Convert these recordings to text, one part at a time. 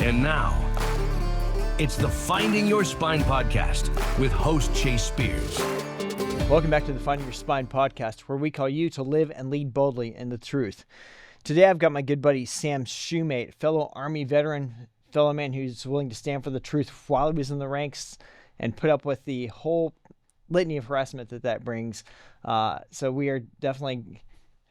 And now, it's the Finding Your Spine podcast with host Chase Spears. Welcome back to the Finding Your Spine podcast, where we call you to live and lead boldly in the truth. Today, I've got my good buddy Sam Shoemate, fellow Army veteran, fellow man who's willing to stand for the truth while he was in the ranks and put up with the whole litany of harassment that brings. So we are definitely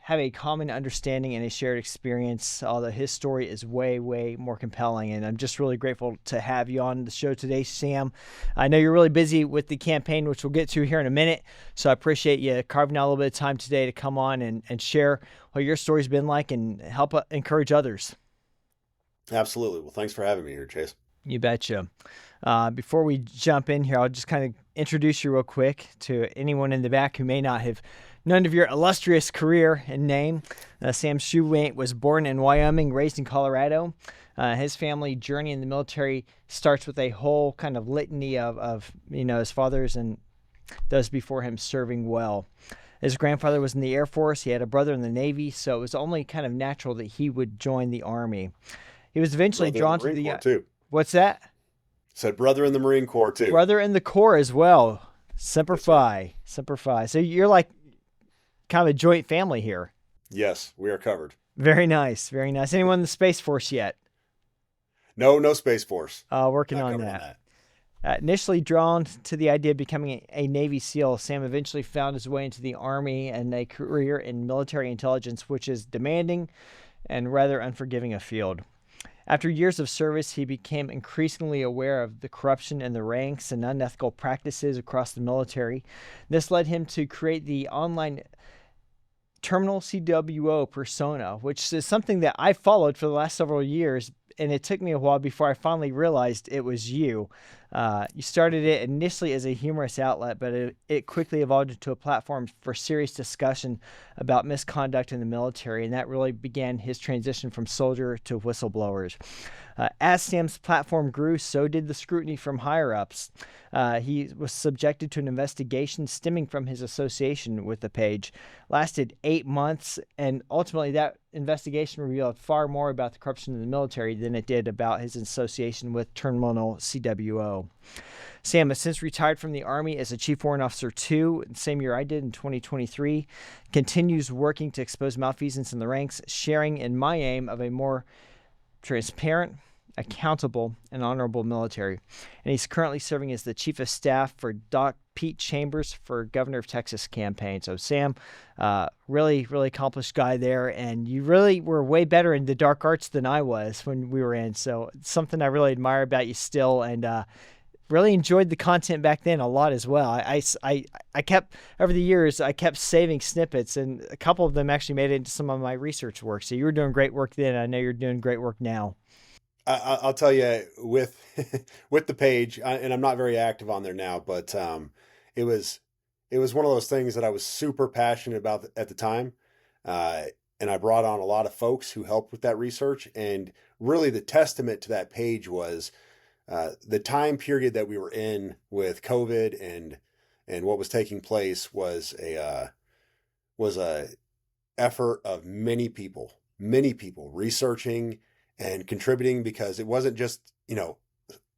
have a common understanding and a shared experience, although his story is way, way more compelling. And I'm just really grateful to have you on the show today, Sam. I know you're really busy with the campaign, which we'll get to here in a minute. So I appreciate you carving out a little bit of time today to come on and share what your story's been like and help encourage others. Absolutely. Well, thanks for having me here, Chase. You betcha. Before we jump in here, I'll just kind of introduce you real quick to anyone in the back who may not have known of your illustrious career and name. Sam Shoemate was born in Wyoming, raised in Colorado. His family journey in the military starts with a whole kind of litany of his fathers and those before him serving well. His grandfather was in the Air Force. He had a brother in the Navy, so it was only kind of natural that he would join the Army. He was eventually drawn to the... too. What's that? Said brother in the Marine Corps, too. Brother in the Corps as well. Semper Fi. Semper Fi. So you're like kind of a joint family here. Yes, we are covered. Very nice. Very nice. Anyone in the Space Force yet? No Space Force. Working on that. Initially drawn to the idea of becoming a Navy SEAL, Sam eventually found his way into the Army and a career in military intelligence, which is demanding and rather unforgiving a field. After years of service, he became increasingly aware of the corruption in the ranks and unethical practices across the military. This led him to create the online Terminal CWO persona, which is something that I followed for the last several years, and it took me a while before I finally realized it was you. You started it initially as a humorous outlet, but it quickly evolved into a platform for serious discussion about misconduct in the military, and that really began his transition from soldier to whistleblowers. As Sam's platform grew, so did the scrutiny from higher-ups. He was subjected to an investigation stemming from his association with the page. Lasted 8 months, and ultimately that investigation revealed far more about the corruption in the military than it did about his association with Terminal CWO. Sam has since retired from the Army as a Chief Warrant Officer 2, the same year I did in 2023, continues working to expose malfeasance in the ranks, sharing in my aim of a more transparent, accountable, and honorable military. And he's currently serving as the Chief of Staff for Pete Chambers for Governor of Texas campaign. So Sam, really, really accomplished guy there, and you really were way better in the dark arts than I was when we were in. So it's something I really admire about you still, and really enjoyed the content back then a lot as well. I kept, over the years, I kept saving snippets, and a couple of them actually made it into some of my research work. So you were doing great work then. I know you're doing great work now. I'll tell you, with the page, and I'm not very active on there now, but it was one of those things that I was super passionate about at the time, and I brought on a lot of folks who helped with that research. And really, the testament to that page was the time period that we were in with COVID and what was taking place was a effort of many people researching and contributing, because it wasn't just,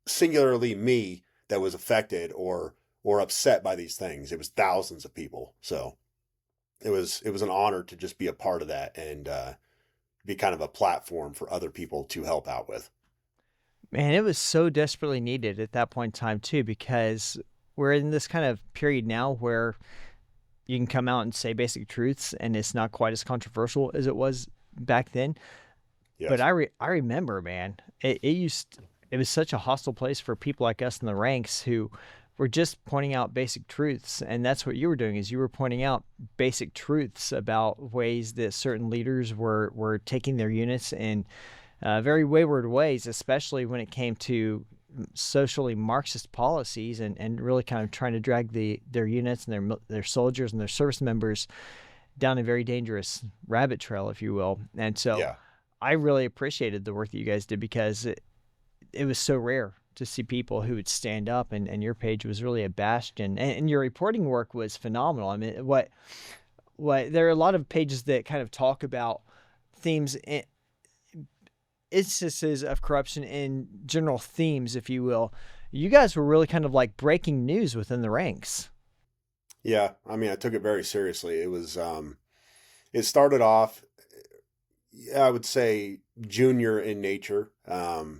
singularly me that was affected or upset by these things. It was thousands of people. So it was an honor to just be a part of that and be kind of a platform for other people to help out with. Man, it was so desperately needed at that point in time too, because we're in this kind of period now where you can come out and say basic truths and it's not quite as controversial as it was back then. Yes. But I remember, man, it was such a hostile place for people like us in the ranks who were just pointing out basic truths. And that's what you were doing, is you were pointing out basic truths about ways that certain leaders were taking their units in very wayward ways, especially when it came to socially Marxist policies and really kind of trying to drag their units and their soldiers and their service members down a very dangerous rabbit trail, if you will. And so yeah. I really appreciated the work that you guys did, because it was so rare to see people who would stand up, and your page was really a bastion, and your reporting work was phenomenal. I mean, what there are a lot of pages that kind of talk about themes instances of corruption in general themes, if you will, you guys were really kind of like breaking news within the ranks. Yeah, I mean, I took it very seriously. It was, it started off, I would say, junior in nature,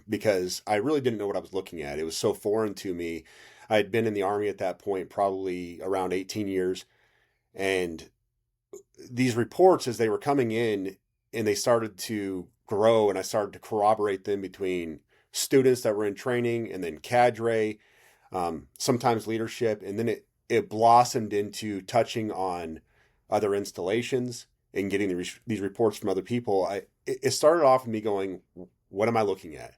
because I really didn't know what I was looking at. It was so foreign to me. I had been in the Army at that point, probably around 18 years. And these reports, as they were coming in and they started to grow, and I started to corroborate them between students that were in training and then cadre, sometimes leadership. And then it blossomed into touching on other installations and getting these reports from other people. It started off with me going, what am I looking at?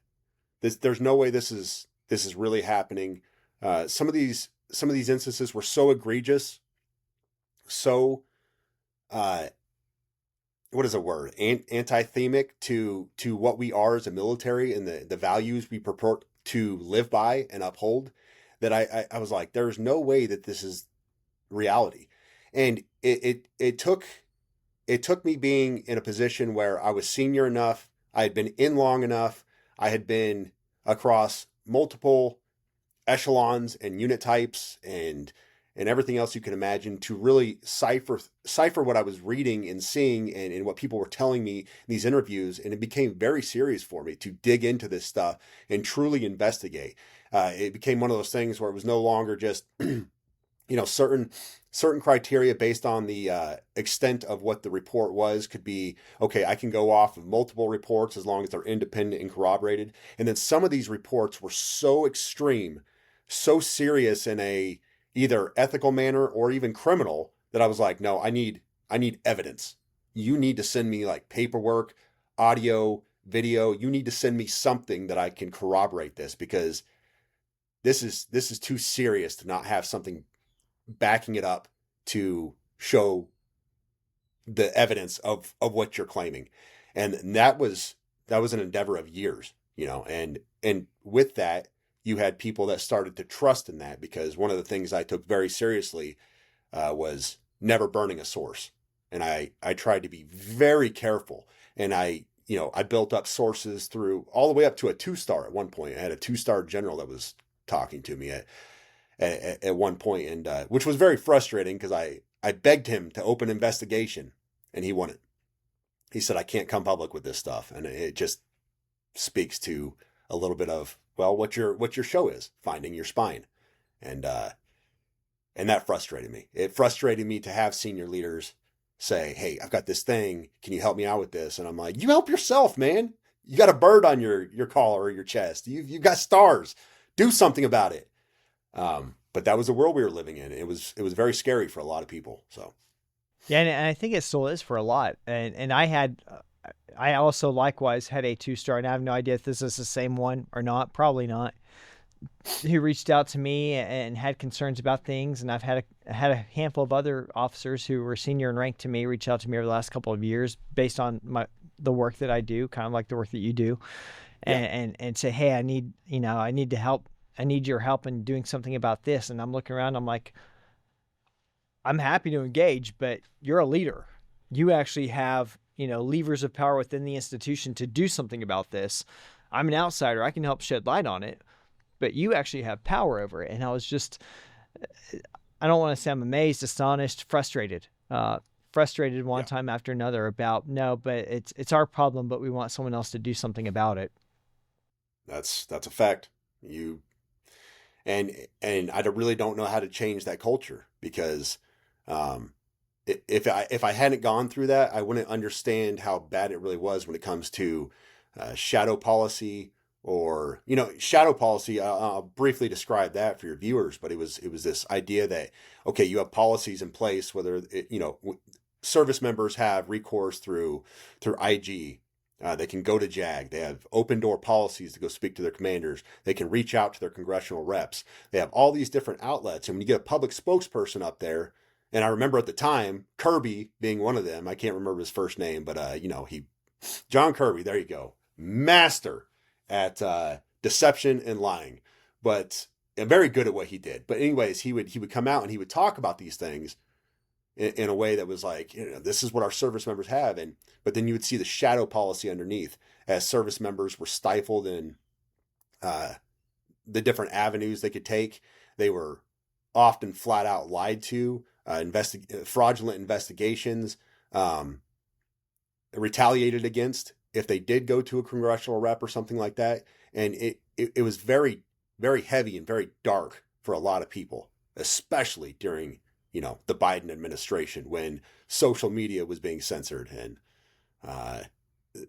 There's no way this is really happening. Some of these instances were so egregious, so what is a word? Antithemic to what we are as a military and the values we purport to live by and uphold, that I was like, there's no way that this is reality. And it took me being in a position where I was senior enough, I had been in long enough, I had been across multiple echelons and unit types and everything else you can imagine to really cipher what I was reading and seeing and what people were telling me in these interviews. And it became very serious for me to dig into this stuff and truly investigate. It became one of those things where it was no longer just, certain criteria based on the extent of what the report was could be, okay, I can go off of multiple reports as long as they're independent and corroborated. And then some of these reports were so extreme, so serious in a either ethical manner or even criminal, that I was like, no, I need evidence. You need to send me like paperwork, audio, video. You need to send me something that I can corroborate this, because this is too serious to not have something backing it up to show the evidence of what you're claiming. And that was an endeavor of years, and with that, you had people that started to trust in that, because one of the things I took very seriously was never burning a source. And I tried to be very careful. And I built up sources through all the way up to a 2-star at one point. I had a 2-star general that was talking to me at one point, and which was very frustrating, because I begged him to open investigation and he wouldn't. He said, I can't come public with this stuff. And it just speaks to a little bit of, well, what your show is, finding your spine. And that frustrated me. It frustrated me to have senior leaders say, hey, I've got this thing. Can you help me out with this? And I'm like, you help yourself, man. You got a bird on your collar or your chest. You've got stars. Do something about it. But that was the world we were living in. It was very scary for a lot of people. So, yeah, and I think it still is for a lot. And I also likewise had a 2-star, and I have no idea if this is the same one or not. Probably not. Who reached out to me and had concerns about things, and I've had a handful of other officers who were senior in rank to me reach out to me over the last couple of years based on the work that I do, kind of like the work that you do, and say, hey, I need to help. I need your help in doing something about this. And I'm looking around, I'm like, I'm happy to engage, but you're a leader. You actually have, levers of power within the institution to do something about this. I'm an outsider. I can help shed light on it, but you actually have power over it. And I was just, I don't want to say I'm amazed, astonished, frustrated one time after another about, no, but it's our problem, but we want someone else to do something about it. That's a fact. And I really don't know how to change that culture, because if I hadn't gone through that, I wouldn't understand how bad it really was when it comes to shadow policy, or shadow policy. I'll briefly describe that for your viewers, but it was this idea that, okay, you have policies in place, whether service members have recourse through IG. They can go to JAG. They have open door policies to go speak to their commanders. They can reach out to their congressional reps. They have all these different outlets. And when you get a public spokesperson up there, and I remember at the time, Kirby being one of them, I can't remember his first name, but John Kirby, there you go. Master at deception and lying, but very good at what he did. But anyways, he would come out and he would talk about these things in a way that was like, this is what our service members have. But then you would see the shadow policy underneath. as service members were stifled in the different avenues they could take. They were often flat out lied to, fraudulent investigations, retaliated against if they did go to a congressional rep or something like that. And it was very, very heavy and very dark for a lot of people, especially during, the Biden administration, when social media was being censored, and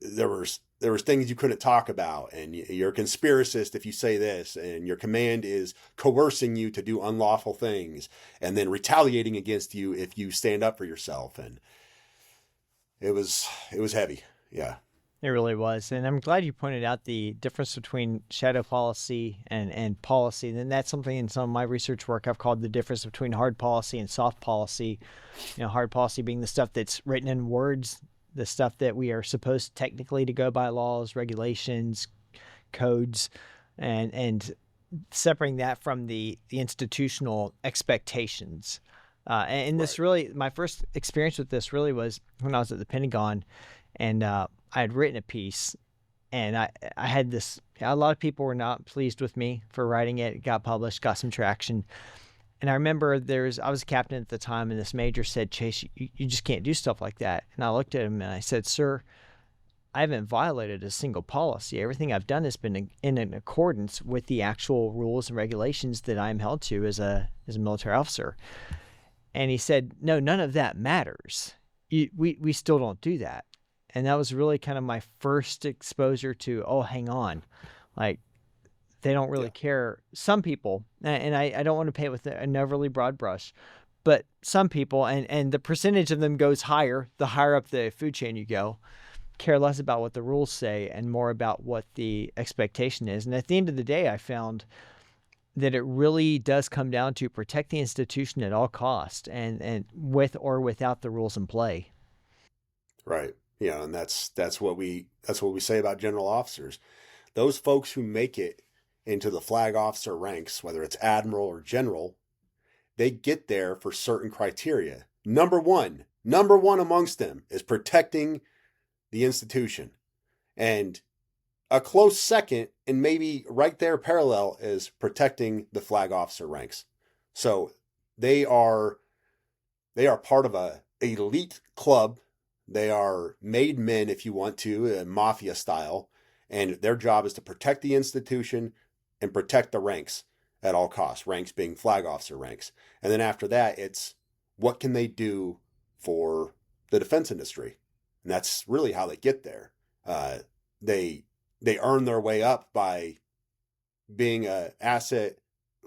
there was things you couldn't talk about, and you're a conspiracist if you say this, and your command is coercing you to do unlawful things, and then retaliating against you if you stand up for yourself. And it was heavy. Yeah. It really was. And I'm glad you pointed out the difference between shadow policy and policy. And that's something in some of my research work I've called the difference between hard policy and soft policy. Hard policy being the stuff that's written in words, the stuff that we are supposed technically to go by, laws, regulations, codes, and separating that from the institutional expectations. And this really, my first experience with this really was when I was at the Pentagon, and I had written a piece, and I had this, a lot of people were not pleased with me for writing it. It got published, got some traction. And I remember I was a captain at the time, and this major said, "Chase, you just can't do stuff like that." And I looked at him and I said, "Sir, I haven't violated a single policy. Everything I've done has been in accordance with the actual rules and regulations that I'm held to as a military officer." And he said, "No, none of that matters. We still don't do that." And that was really kind of my first exposure to, oh, hang on. Like, they don't really care. Some people, and I don't want to paint with an overly broad brush, but some people, and the percentage of them goes higher, the higher up the food chain you go, care less about what the rules say and more about what the expectation is. And at the end of the day, I found that it really does come down to protect the institution at all costs, and with or without the rules in play. Right. And that's what we say about general officers. Those folks who make it into the flag officer ranks, whether it's admiral or general, they get there for certain criteria. Number one amongst them is protecting the institution. And a close second, and maybe right there parallel, is protecting the flag officer ranks. So they are part of a elite club. They are made men, if you want to, mafia style, and their job is to protect the institution and protect the ranks at all costs, ranks being flag officer ranks. And then after that, it's what can they do for the defense industry? And that's really how they get there. They earn their way up by being an asset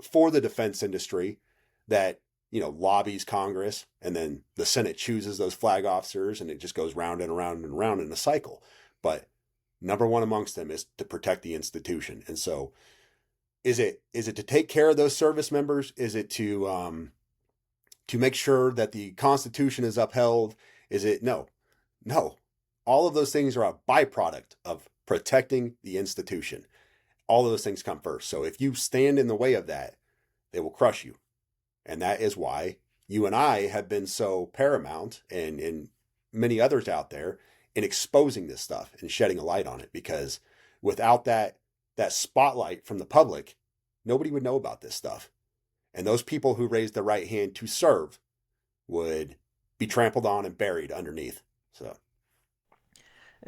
for the defense industry that lobbies Congress, and then the Senate chooses those flag officers, and it just goes round and around and around in a cycle. But number one amongst them is to protect the institution. And so is it to take care of those service members? Is it to make sure that the Constitution is upheld? Is it no. All of those things are a byproduct of protecting the institution. All of those things come first. So if you stand in the way of that, they will crush you. And that is why you and I have been so paramount, and many others out there, in exposing this stuff and shedding a light on it. Because without that spotlight from the public, nobody would know about this stuff. And those people who raised their right hand to serve would be trampled on and buried underneath. So,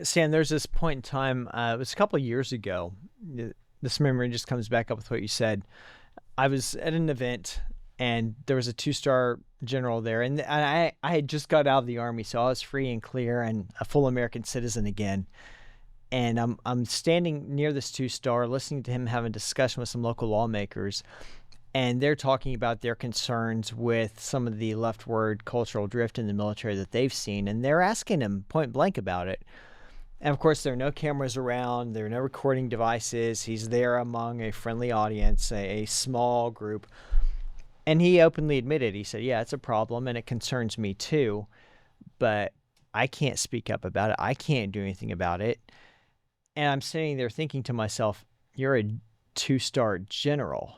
Sam, there's this point in time, it was a couple of years ago. This memory just comes back up with what you said. I was at an event, and there was a 2-star general there, and I had just got out of the Army, so I was free and clear and a full American citizen again. And I'm standing near this 2-star, listening to him have a discussion with some local lawmakers, and they're talking about their concerns with some of the leftward cultural drift in the military that they've seen, and they're asking him point blank about it. And of course, there are no cameras around, there are no recording devices. He's there among a friendly audience, a small group. And he openly admitted, he said, "Yeah, it's a problem and it concerns me too, but I can't speak up about it. I can't do anything about it." And I'm sitting there thinking to myself, you're a 2-star general.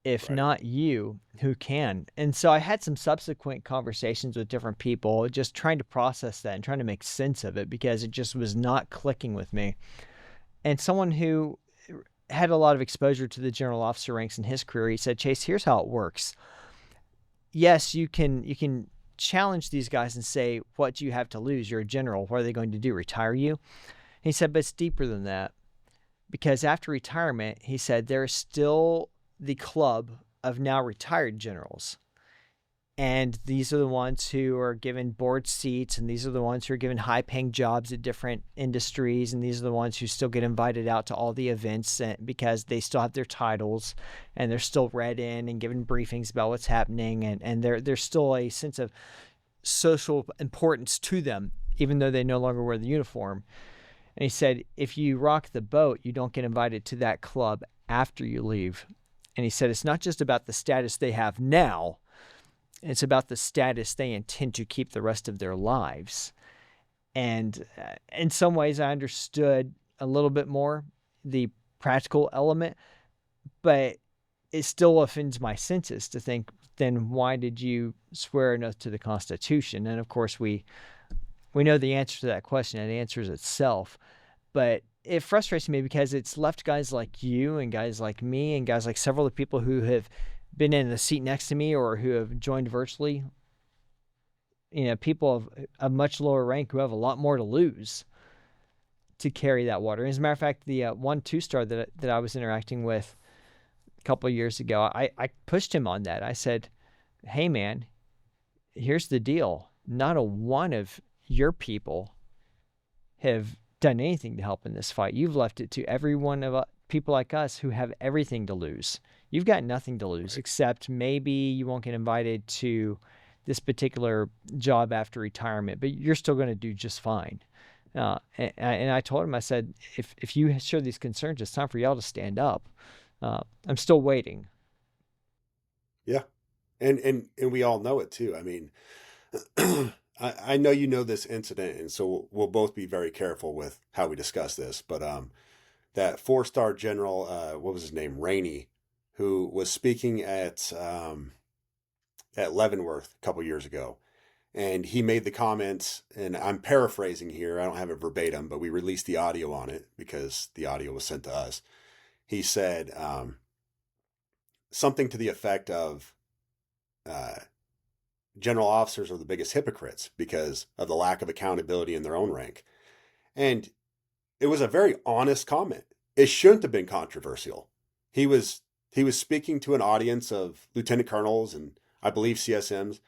If Right. not you, who can? And so I had some subsequent conversations with different people, just trying to process that and trying to make sense of it because it just was not clicking with me. And someone who had a lot of exposure to the general officer ranks in his career, he said, Chase, here's how it works. Yes, you can challenge these guys and say, what do you have to lose? You're a general. What are they going to do? Retire you? He said, but it's deeper than that. Because after retirement, he said, there is still the club of now retired generals. And these are the ones who are given board seats, and these are the ones who are given high-paying jobs at different industries, and these are the ones who still get invited out to all the events because they still have their titles, and they're still read in and given briefings about what's happening, and there's still a sense of social importance to them, even though they no longer wear the uniform. And he said, if you rock the boat, you don't get invited to that club after you leave. And he said, it's not just about the status they have now, it's about the status they intend to keep the rest of their lives. And in some ways, I understood a little bit more the practical element, but it still offends my senses to think, then why did you swear an oath to the Constitution? And of course, we know the answer to that question, and it answers itself. But it frustrates me because it's left guys like you and guys like me and guys like several of the people who have been in the seat next to me or who have joined virtually, people of a much lower rank who have a lot more to lose to carry that water. And as a matter of fact, the 1 2-star that I was interacting with a couple of years ago, I pushed him on that. I said, hey, man, here's the deal. Not a one of your people have done anything to help in this fight. You've left it to every one of people like us who have everything to lose. You've got nothing to lose, except maybe you won't get invited to this particular job after retirement, but you're still going to do just fine. And I told him, I said, if you share these concerns, it's time for y'all to stand up. I'm still waiting. Yeah. And we all know it too. I mean, I know you know this incident, and so we'll both be very careful with how we discuss this. But that 4-star general, what was his name, Rainey, who was speaking at Leavenworth a couple years ago, and he made the comments, and I'm paraphrasing here. I don't have it verbatim, but we released the audio on it because the audio was sent to us. He said something to the effect of, general officers are the biggest hypocrites because of the lack of accountability in their own rank. And it was a very honest comment. It shouldn't have been controversial. He was speaking to an audience of lieutenant colonels and I believe CSMs.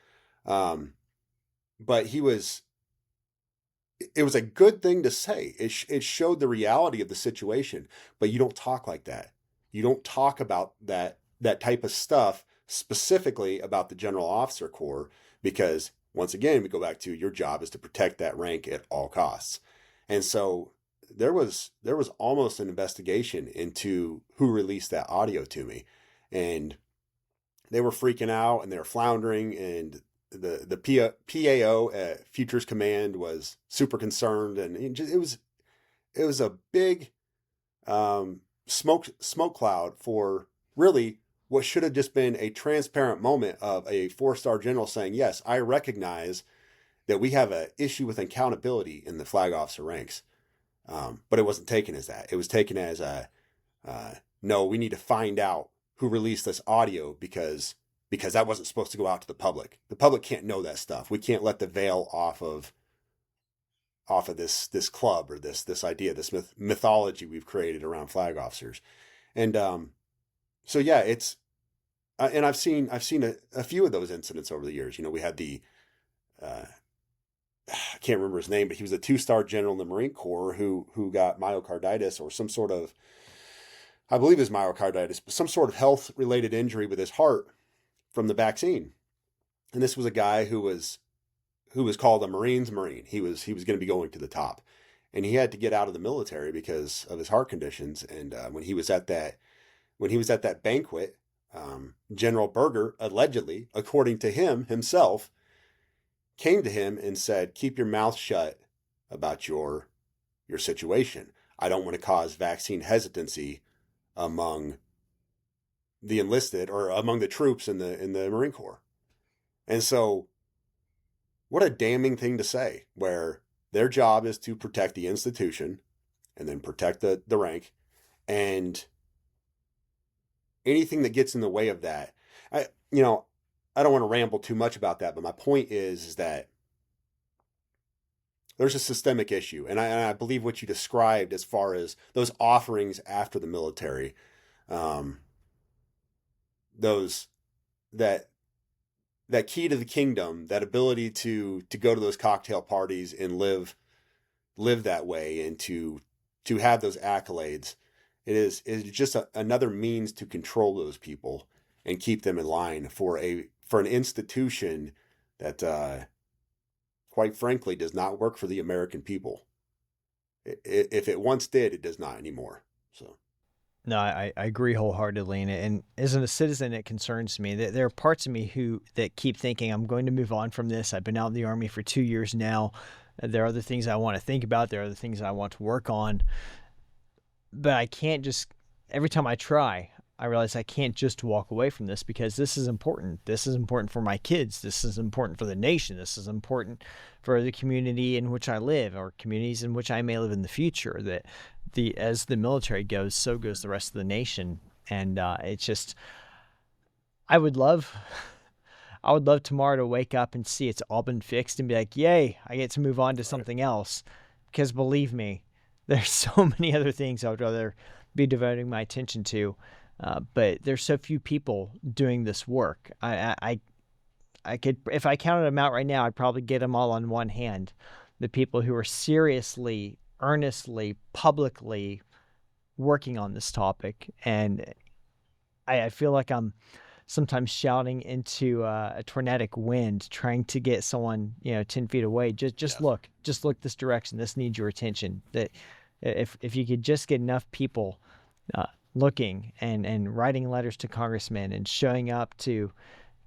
But it was a good thing to say. It showed the reality of the situation, but you don't talk like that. You don't talk about that type of stuff specifically about the general officer corps, because once again, we go back to your job is to protect that rank at all costs. And so there was almost an investigation into who released that audio to me, and they were freaking out and they were floundering, and the PAO at Futures Command was super concerned, and it was a big smoke cloud for really what should have just been a transparent moment of a 4-star general saying, yes, I recognize that we have an issue with accountability in the flag officer ranks. But it wasn't taken as that. It was taken as no, we need to find out who released this audio because that wasn't supposed to go out to the public. The public can't know that stuff. We can't let the veil off of this club or this idea, this mythology we've created around flag officers. And so yeah, it's and I've seen a few of those incidents over the years. We had the I can't remember his name, but he was a 2-star general in the Marine Corps who got myocarditis or some sort of, I believe it was myocarditis, but some sort of health related injury with his heart from the vaccine. And this was a guy who was called a Marine's Marine. He was going to be going to the top, and he had to get out of the military because of his heart conditions. And when he was at that banquet, General Berger allegedly, according to him himself, came to him and said, keep your mouth shut about your situation. I don't want to cause vaccine hesitancy among the enlisted or among the troops in the Marine Corps. And so what a damning thing to say, where their job is to protect the institution and then protect the rank, and anything that gets in the way of that. I don't want to ramble too much about that, but my point is that there's a systemic issue. And I believe what you described as far as those offerings after the military, those that key to the kingdom, that ability to go to those cocktail parties and live that way, and to have those accolades, it is just another means to control those people and keep them in line for an institution that quite frankly does not work for the American people. If it once did, it does not anymore. So No, I agree wholeheartedly. And as a citizen, it concerns me that there are parts of me that keep thinking I'm going to move on from this. I've been out in the Army for 2 years now. There are other things I want to think about. There are other things I want to work on. But I can't just, every time I try, I realize I can't just walk away from this, because this is important. This is important for my kids. This is important for the nation. This is important for the community in which I live, or communities in which I may live in the future. That as the military goes, so goes the rest of the nation. And it's just, I would love tomorrow to wake up and see it's all been fixed and be like, yay, I get to move on to something else. Because believe me, there's so many other things I would rather be devoting my attention to. But there's so few people doing this work. I could, if I counted them out right now, I'd probably get them all on one hand. The people who are seriously, earnestly, publicly working on this topic. And I feel like I'm sometimes shouting into a tornadic wind, trying to get someone, 10 feet away. Just look this direction. This needs your attention. That if you could just get enough people looking and writing letters to congressmen and showing up to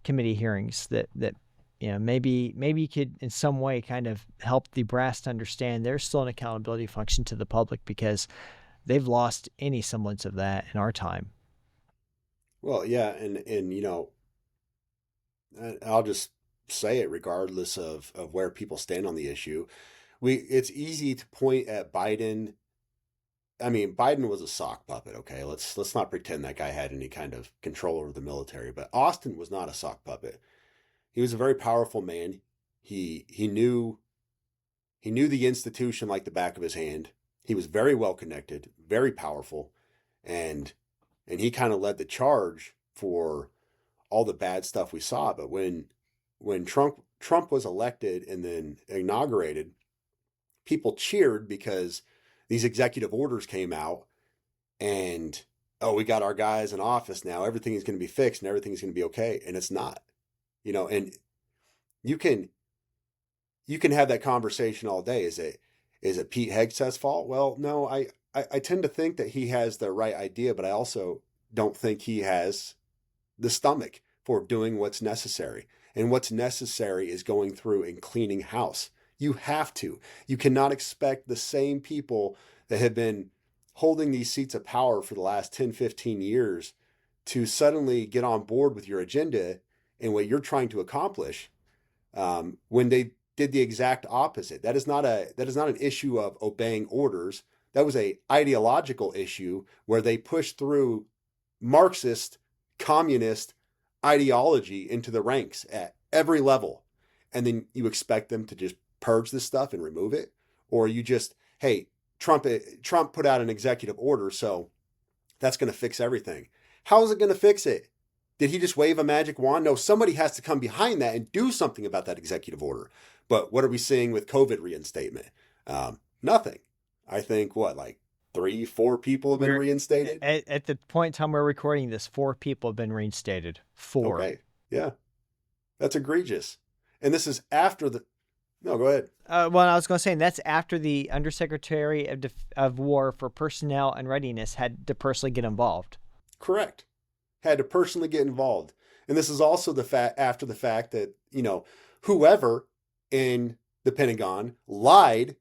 committee hearings, that maybe you could in some way kind of help the brass to understand there's still an accountability function to the public, because they've lost any semblance of that in our time. Well, yeah, and I'll just say it regardless of where people stand on the issue. It's easy to point at Biden. I mean, Biden was a sock puppet, okay? Let's not pretend that guy had any kind of control over the military, but Austin was not a sock puppet. He was a very powerful man. He knew the institution like the back of his hand. He was very well connected, very powerful, and he kind of led the charge for all the bad stuff we saw. But when Trump was elected and then inaugurated, people cheered because these executive orders came out, and we got our guys in office now. Everything is going to be fixed and everything is going to be okay. And it's not, and you can have that conversation all day. Is it Pete Hegseth's fault? Well, no, I tend to think that he has the right idea, but I also don't think he has the stomach for doing what's necessary. And what's necessary is going through and cleaning house. You have to. You cannot expect the same people that have been holding these seats of power for the last 10, 15 years to suddenly get on board with your agenda and what you're trying to accomplish, when they did the exact opposite. That is not an issue of obeying orders. That was an ideological issue where they pushed through Marxist, communist ideology into the ranks at every level. And then you expect them to just purge this stuff and remove it? Or you just, hey, Trump put out an executive order, so that's going to fix everything. How is it going to fix it? Did he just wave a magic wand? No, somebody has to come behind that and do something about that executive order. But what are we seeing with COVID reinstatement? Nothing. I think like 3-4 people have been reinstated. At the point in time we're recording this, 4 people have been reinstated. 4. Okay. Yeah. That's egregious. And this is after no, go ahead. Well, I was going to say, and that's after the Undersecretary of War for Personnel and Readiness had to personally get involved. Correct. Had to personally get involved. And this is also after the fact that, whoever in the Pentagon lied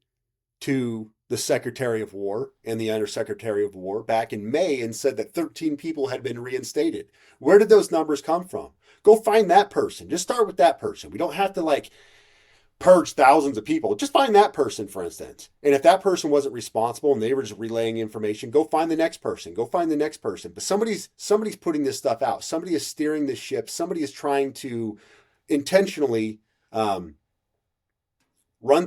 to the Secretary of War and the Undersecretary of War back in May and said that 13 people had been reinstated. Where did those numbers come from? Go find that person. Just start with that person. We don't have to like purge thousands of people. Just find that person, for instance. And if that person wasn't responsible and they were just relaying information, go find the next person. Go find the next person. But somebody's putting this stuff out. Somebody is steering this ship. Somebody is trying to intentionally run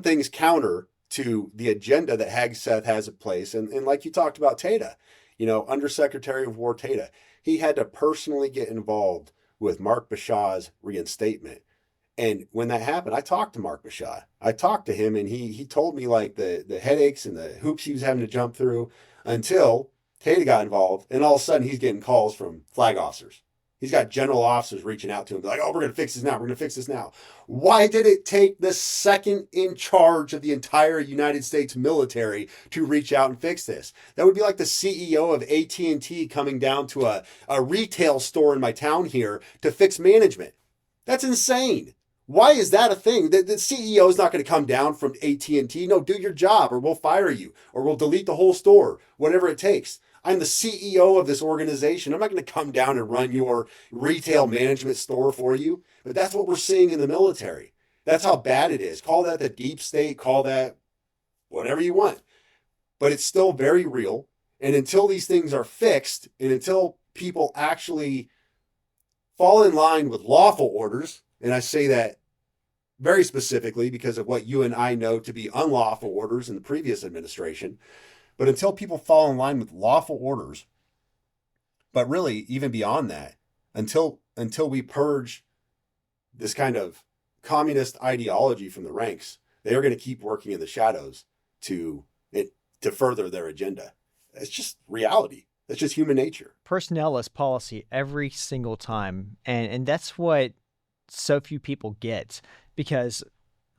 things counter to the agenda that Hegseth has in place. And like you talked about Tata, Undersecretary of War Tata, he had to personally get involved with Mark Bashaw's reinstatement. And when that happened, I talked to Mark Bashaw. I talked to him, and he told me like the headaches and the hoops he was having to jump through until Tata got involved. And all of a sudden, he's getting calls from flag officers. He's got general officers reaching out to him like, oh, we're going to fix this now. We're going to fix this now. Why did it take the second in charge of the entire United States military to reach out and fix this? That would be like the CEO of AT&T coming down to a retail store in my town here to fix management. That's insane. Why is that a thing? The CEO is not going to come down from AT&T. No, do your job or we'll fire you or we'll delete the whole store, whatever it takes. I'm the CEO of this organization. I'm not going to come down and run your retail management store for you. But that's what we're seeing in the military. That's how bad it is. Call that the deep state, call that whatever you want. But it's still very real. And until these things are fixed and until people actually fall in line with lawful orders, and I say that very specifically because of what you and I know to be unlawful orders in the previous administration, but until people fall in line with lawful orders, but really even beyond that, until we purge this kind of communist ideology from the ranks, they are going to keep working in the shadows to further their agenda. It's just reality. That's just human nature. Personnel is policy every single time. And that's what so few people get. Because,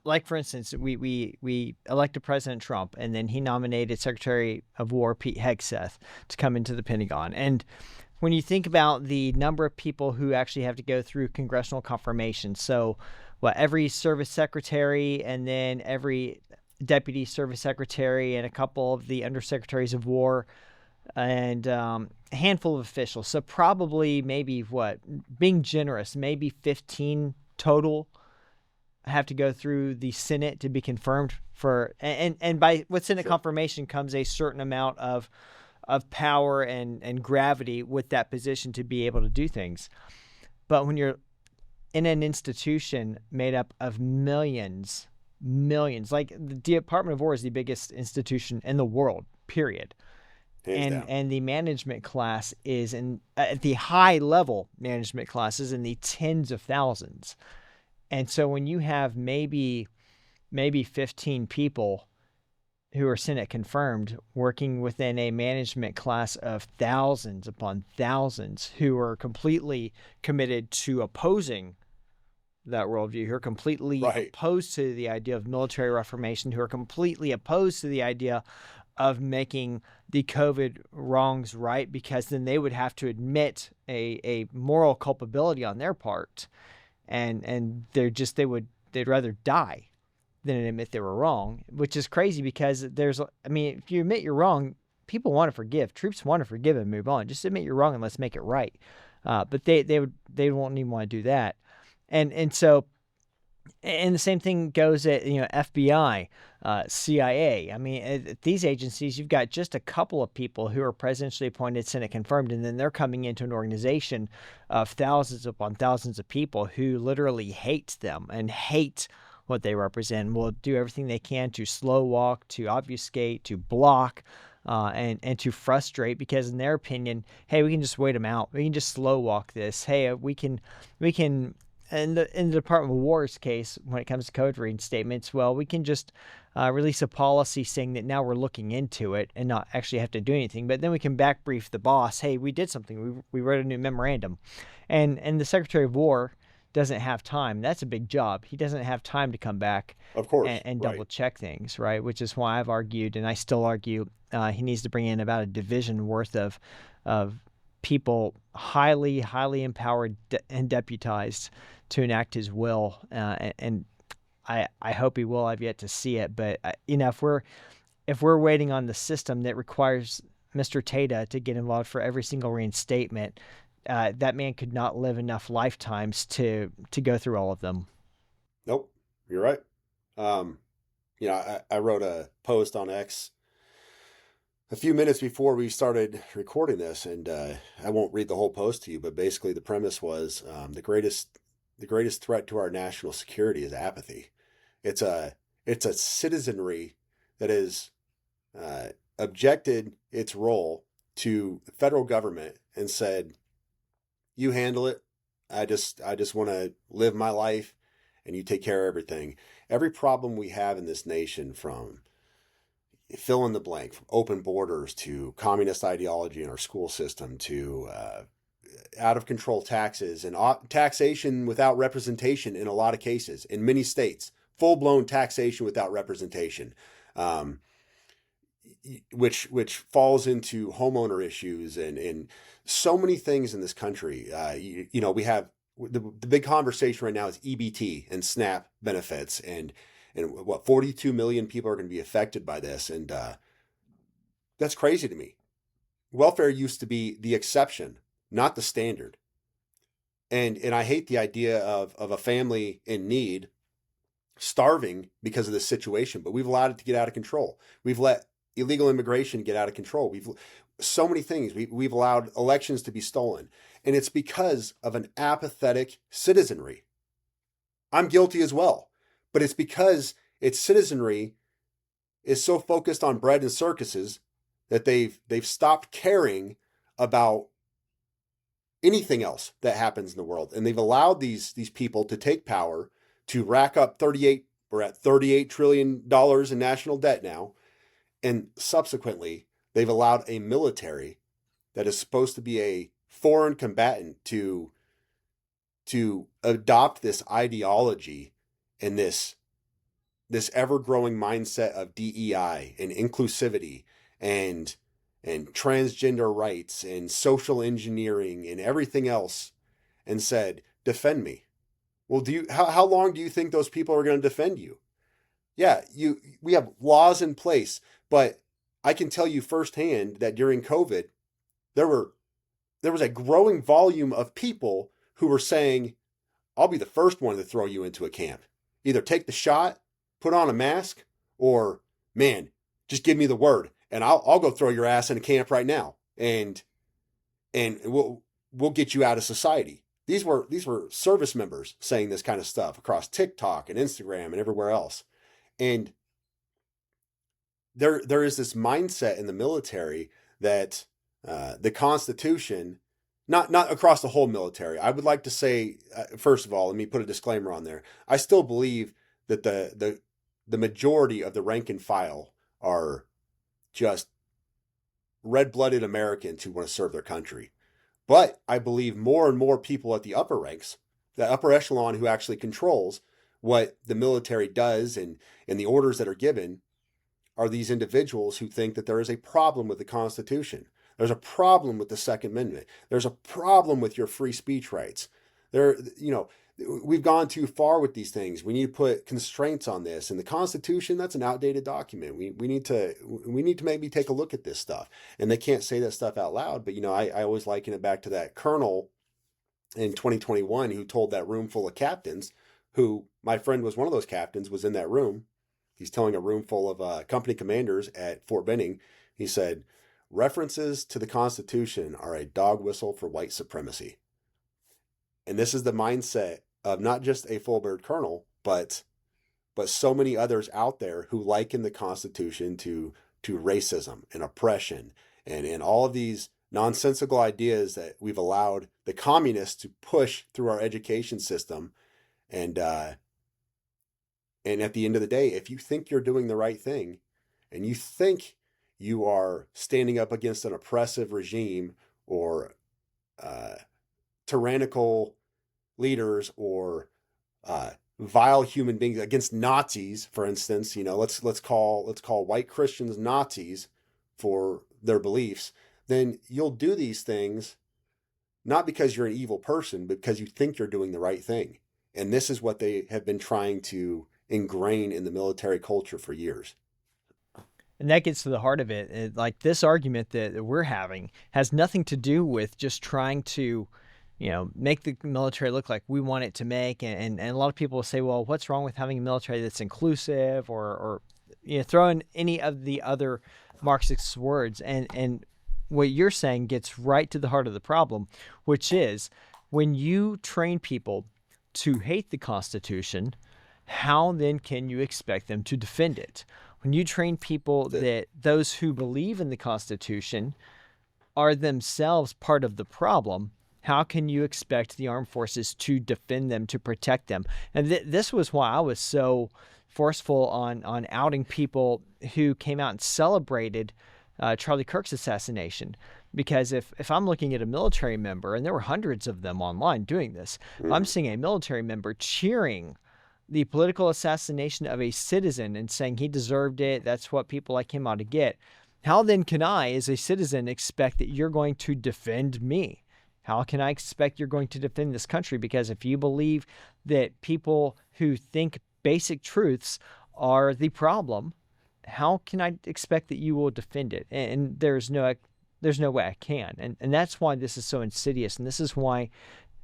like, for instance, we elected President Trump, and then he nominated Secretary of War Pete Hegseth to come into the Pentagon. And when you think about the number of people who actually have to go through congressional confirmation, so every service secretary and then every deputy service secretary and a couple of the undersecretaries of war and a handful of officials. So probably maybe being generous, maybe 15 total have to go through the Senate to be confirmed for, and by with Senate confirmation comes a certain amount of power and gravity with that position to be able to do things. But when you're in an institution made up of millions, like the Department of War is the biggest institution in the world, period. And the management class is at the high level management classes in the tens of thousands. And so when you have maybe 15 people who are Senate confirmed working within a management class of thousands upon thousands who are completely committed to opposing that worldview, who are completely opposed to the idea of military reformation, who are completely opposed to the idea of making the COVID wrongs right, because then they would have to admit a moral culpability on their part, and they'd rather die than admit they were wrong, which is crazy because if you admit you're wrong, people want to forgive. Troops want to forgive and move on. Just admit you're wrong and let's make it right. But they won't even want to do that. And so the same thing goes at FBI, CIA. I mean, at these agencies, you've got just a couple of people who are presidentially appointed, Senate confirmed, and then they're coming into an organization of thousands upon thousands of people who literally hate them and hate what they represent. Will do everything they can to slow walk, to obfuscate, to block, and to frustrate, because in their opinion, hey, we can just wait them out. We can just slow walk this. Hey, we can. In the Department of War's case, when it comes to code reinstatements, we can just release a policy saying that now we're looking into it and not actually have to do anything. But then we can back brief the boss. Hey, we did something. We wrote a new memorandum, and the Secretary of War doesn't have time. That's a big job. He doesn't have time to come back, of course, and double check things, right? Which is why I've argued, and I still argue, he needs to bring in about a division worth of people highly empowered and deputized to enact his will, and I hope he will. I've yet to see it, but if we're if we're waiting on the system that requires Mr. Tata to get involved for every single reinstatement, that man could not live enough lifetimes to go through all of them. Nope, you're right. I wrote a post on X a few minutes before we started recording this, and I won't read the whole post to you, but basically the premise was the greatest threat to our national security is apathy. It's a citizenry that is objected its role to the federal government and said, "You handle it. I just want to live my life, and you take care of everything." Every problem we have in this nation, from fill in the blank, from open borders to communist ideology in our school system to out of control taxes and taxation without representation in a lot of cases, in many states, full blown taxation without representation, which falls into homeowner issues and so many things in this country. We have the big conversation right now is EBT and SNAP benefits, and what 42 million people are going to be affected by this, and that's crazy to me. Welfare used to be the exception, not the standard, and I hate the idea of a family in need starving because of this situation, but we've allowed it to get out of control. We've let illegal immigration get out of control. We've so many things. We've allowed elections to be stolen, and it's because of an apathetic citizenry. I'm guilty as well, but it's because its citizenry is so focused on bread and circuses that they've stopped caring about anything else that happens in the world, and they've allowed these people to take power, to rack up we're at $38 trillion in national debt now. And subsequently, they've allowed a military that is supposed to be a foreign combatant to adopt this ideology and this ever-growing mindset of DEI and inclusivity and transgender rights and social engineering and everything else, and said, defend me. Well, how long do you think those people are going to defend you? Yeah, we have laws in place, but I can tell you firsthand that during COVID, there was a growing volume of people who were saying, "I'll be the first one to throw you into a camp. Either take the shot, put on a mask, or man, just give me the word, and I'll go throw your ass in a camp right now, and we'll get you out of society." These were service members saying this kind of stuff across TikTok and Instagram and everywhere else. And there is this mindset in the military that the Constitution, not across the whole military. I would like to say, first of all, let me put a disclaimer on there. I still believe that the majority of the rank and file are just red-blooded Americans who want to serve their country. But I believe more and more people at the upper ranks, the upper echelon who actually controls what the military does and the orders that are given, are these individuals who think that there is a problem with the Constitution. There's a problem with the Second Amendment. There's a problem with your free speech rights. We've gone too far with these things. We need to put constraints on this. And the Constitution, that's an outdated document. We need to maybe take a look at this stuff. And they can't say that stuff out loud. But I always liken it back to that colonel in 2021 who told that room full of captains, who my friend was one of those captains, was in that room. He's telling a room full of company commanders at Fort Benning. He said, references to the Constitution are a dog whistle for white supremacy. And this is the mindset of not just a full-bird colonel, but so many others out there who liken the Constitution to racism and oppression and all of these nonsensical ideas that we've allowed the communists to push through our education system. And at the end of the day, if you think you're doing the right thing and you think you are standing up against an oppressive regime or tyrannical leaders or vile human beings, against Nazis, for instance, let's call white Christians Nazis for their beliefs, then you'll do these things not because you're an evil person, but because you think you're doing the right thing. And this is what they have been trying to ingrain in the military culture for years. And that gets to the heart of it. Like this argument that we're having has nothing to do with just trying to, make the military look like we want it to make. And a lot of people will say, well, what's wrong with having a military that's inclusive or throw in any of the other Marxist words. And what you're saying gets right to the heart of the problem, which is when you train people to hate the Constitution, how then can you expect them to defend it? When you train people that those who believe in the Constitution are themselves part of the problem, how can you expect the armed forces to defend them, to protect them? And this was why I was so forceful on outing people who came out and celebrated Charlie Kirk's assassination. Because if I'm looking at a military member, and there were hundreds of them online doing this, if I'm seeing a military member cheering the political assassination of a citizen and saying he deserved it, that's what people like him ought to get, how then can I, as a citizen, expect that you're going to defend me? How can I expect you're going to defend this country? Because if you believe that people who think basic truths are the problem, how can I expect that you will defend it? And there's no way I can. And that's why this is so insidious. And this is why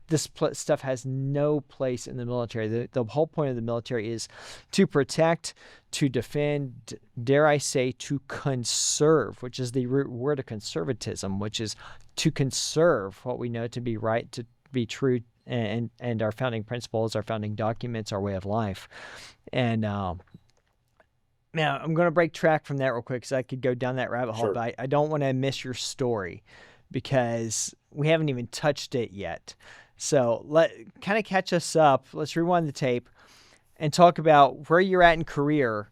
this stuff has no place in the military. The whole point of the military is to protect, to defend, dare I say, to conserve, which is the root word of conservatism, which is to conserve what we know to be right, to be true, and our founding principles, our founding documents, our way of life. And man, I'm going to break track from that real quick because I could go down that rabbit hole, Sure. but I don't want to miss your story because we haven't even touched it yet. So kind of catch us up. Let's rewind the tape and talk about where you're at in career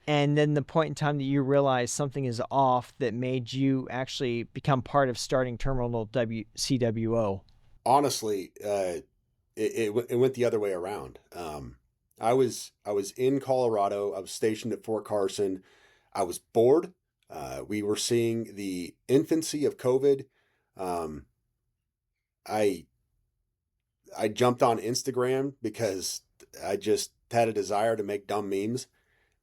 and then the point in time that you realize something is off that made you actually become part of starting Terminal CWO. Honestly, it went the other way around. I was in Colorado. I was stationed at Fort Carson. I was bored. We were seeing the infancy of COVID. I jumped on Instagram because I just had a desire to make dumb memes.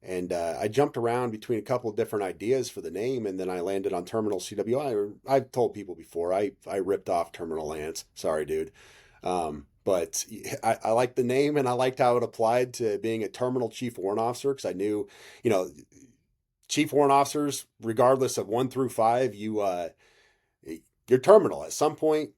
And I jumped around between a couple of different ideas for the name, and then I landed on Terminal CWO. I've told people before, I ripped off Terminal Lance. Sorry, dude. But I liked the name, and I liked how it applied to being a terminal chief warrant officer, because I knew, chief warrant officers, regardless of 1 through 5, you're terminal. At some point,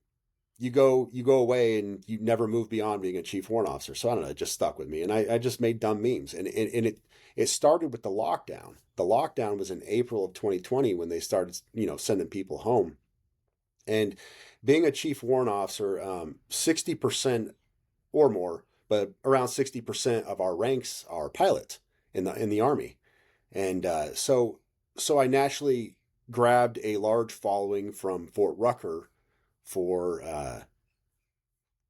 you go away and you never move beyond being a chief warrant officer. So I don't know, it just stuck with me, and I just made dumb memes, and it started with the lockdown. The lockdown was in April of 2020 when they started, sending people home. And being a chief warrant officer, 60% or more, but around 60% of our ranks are pilots in the Army. And so I naturally grabbed a large following from Fort Rucker for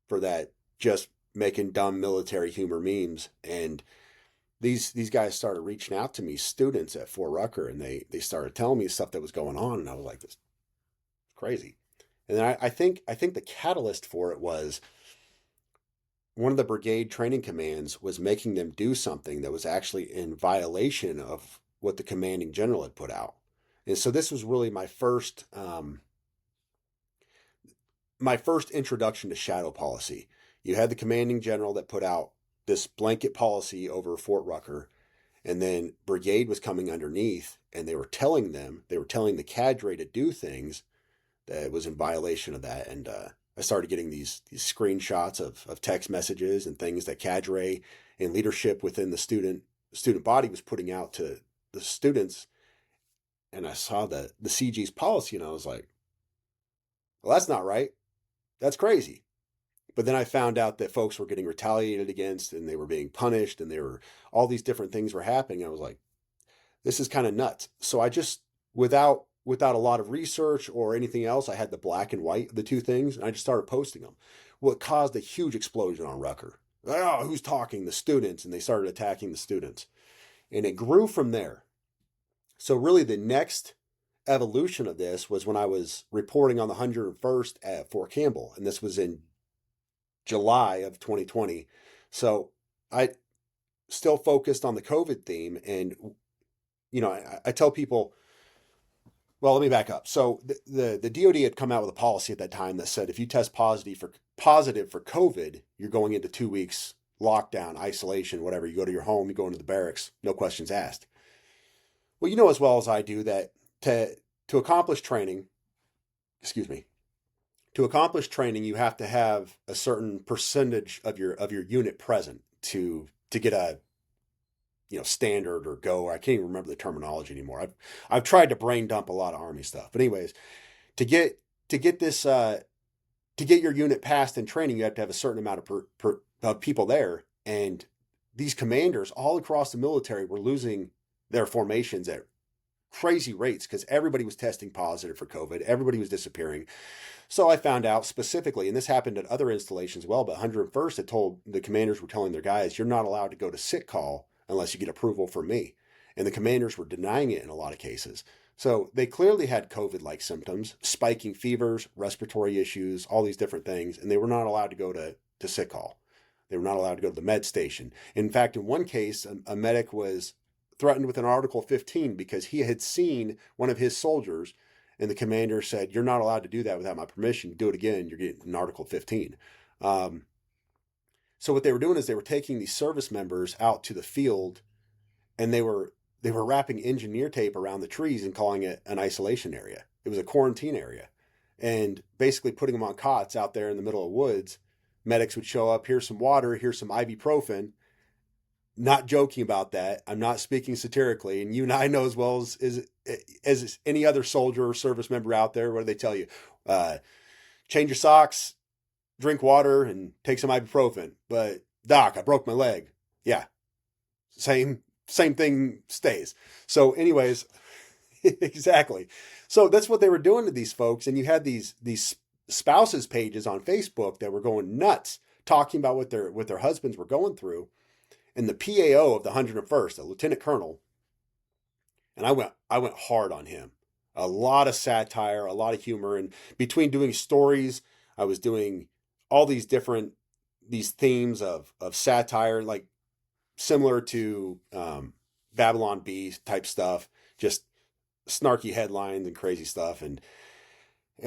that, just making dumb military humor memes. And these guys started reaching out to me, students at Fort Rucker, and they started telling me stuff that was going on, and I was like, this is crazy. And then I think the catalyst for it was one of the brigade training commands was making them do something that was actually in violation of what the commanding general had put out. And so this was really my first introduction to shadow policy. You had the commanding general that put out this blanket policy over Fort Rucker, and then brigade was coming underneath, and they were telling the cadre to do things that was in violation of that. And I started getting these screenshots of text messages and things that cadre and leadership within the student body was putting out to the students. And I saw the CG's policy, and I was like, well, that's not right. That's crazy. But then I found out that folks were getting retaliated against, and they were being punished, and all these different things were happening. I was like, this is kind of nuts. So I just, without a lot of research or anything else, I had the black and white of the two things, and I just started posting them. Well, it caused a huge explosion on Rucker. Oh, who's talking? The students. And they started attacking the students. And it grew from there. So really the next evolution of this was when I was reporting on the 101st at Fort Campbell, and this was in July of 2020. So I still focused on the COVID theme, and I tell people, well, let me back up. So the DoD had come out with a policy at that time that said if you test positive for COVID, you're going into 2 weeks lockdown, isolation, whatever. You go to your home, you go into the barracks, no questions asked. Well, you know as well as I do that to accomplish training, you have to have a certain percentage of your unit present to get a standard or go. I can't even remember the terminology anymore. I've tried to brain dump a lot of Army stuff, but anyways, to get this to get your unit passed in training, you have to have a certain amount of people there, and these commanders all across the military were losing their formations at crazy rates because everybody was testing positive for COVID. Everybody was disappearing. So I found out specifically, and this happened at other installations as well, but 101st had told the commanders were telling their guys, you're not allowed to go to sick call unless you get approval from me. And the commanders were denying it in a lot of cases. So they clearly had COVID-like symptoms, spiking fevers, respiratory issues, all these different things, and they were not allowed to go to sick call. They were not allowed to go to the med station. In fact, in one case, a medic was threatened with an Article 15 because he had seen one of his soldiers, and the commander said, you're not allowed to do that without my permission. Do it again, you're getting an Article 15. So what they were doing is they were taking these service members out to the field, and they were wrapping engineer tape around the trees and calling it an isolation area. It was a quarantine area, and basically putting them on cots out there in the middle of woods. Medics would show up, here's some water, here's some ibuprofen. Not joking about that. I'm not speaking satirically, and you and I know as well as any other soldier or service member out there. What do they tell you? Change your socks, drink water, and take some ibuprofen. But doc, I broke my leg. Yeah, same thing stays. So, anyways, exactly. So that's what they were doing to these folks, and you had these spouses pages on Facebook that were going nuts, talking about what their husbands were going through. And the PAO of the 101st, a lieutenant colonel, and I went hard on him. A lot of satire, a lot of humor, and between doing stories, I was doing all these themes of satire, like similar to Babylon Bee type stuff, just snarky headlines and crazy stuff, and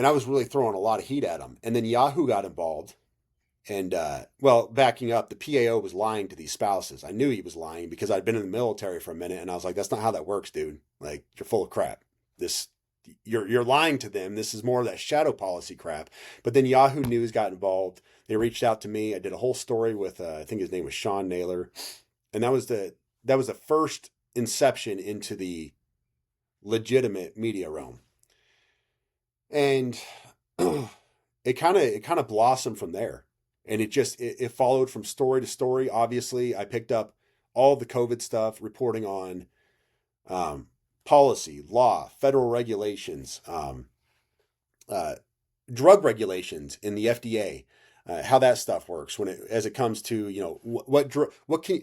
I was really throwing a lot of heat at him. And then Yahoo got involved. And, backing up, the PAO was lying to these spouses. I knew he was lying because I'd been in the military for a minute, and I was like, that's not how that works, dude. Like, you're full of crap. You're lying to them. This is more of that shadow policy crap. But then Yahoo News got involved. They reached out to me. I did a whole story with, I think his name was Sean Naylor. And that was the first inception into the legitimate media realm. And it kind of blossomed from there. And it followed from story to story. Obviously, I picked up all the COVID stuff, reporting on policy, law, federal regulations, drug regulations in the FDA, how that stuff works as it comes to,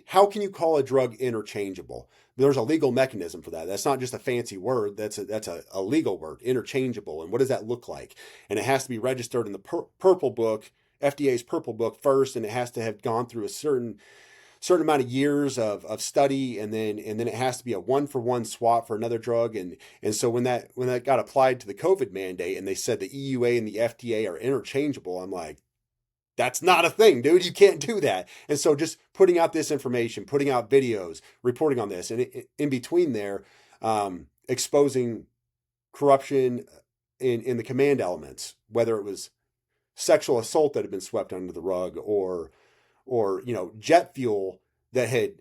how can you call a drug interchangeable? There's a legal mechanism for that. That's not just a fancy word. That's a legal word, interchangeable. And what does that look like? And it has to be registered in the Purple Book, FDA's Purple Book first, and it has to have gone through a certain amount of years of study, and then it has to be a 1-for-1 swap for another drug. And so when that got applied to the COVID mandate, and they said the EUA and the FDA are interchangeable, I'm like, that's not a thing, dude. You can't do that. And so just putting out this information, putting out videos, reporting on this, and in between there, exposing corruption in the command elements, whether it was sexual assault that had been swept under the rug, or jet fuel that had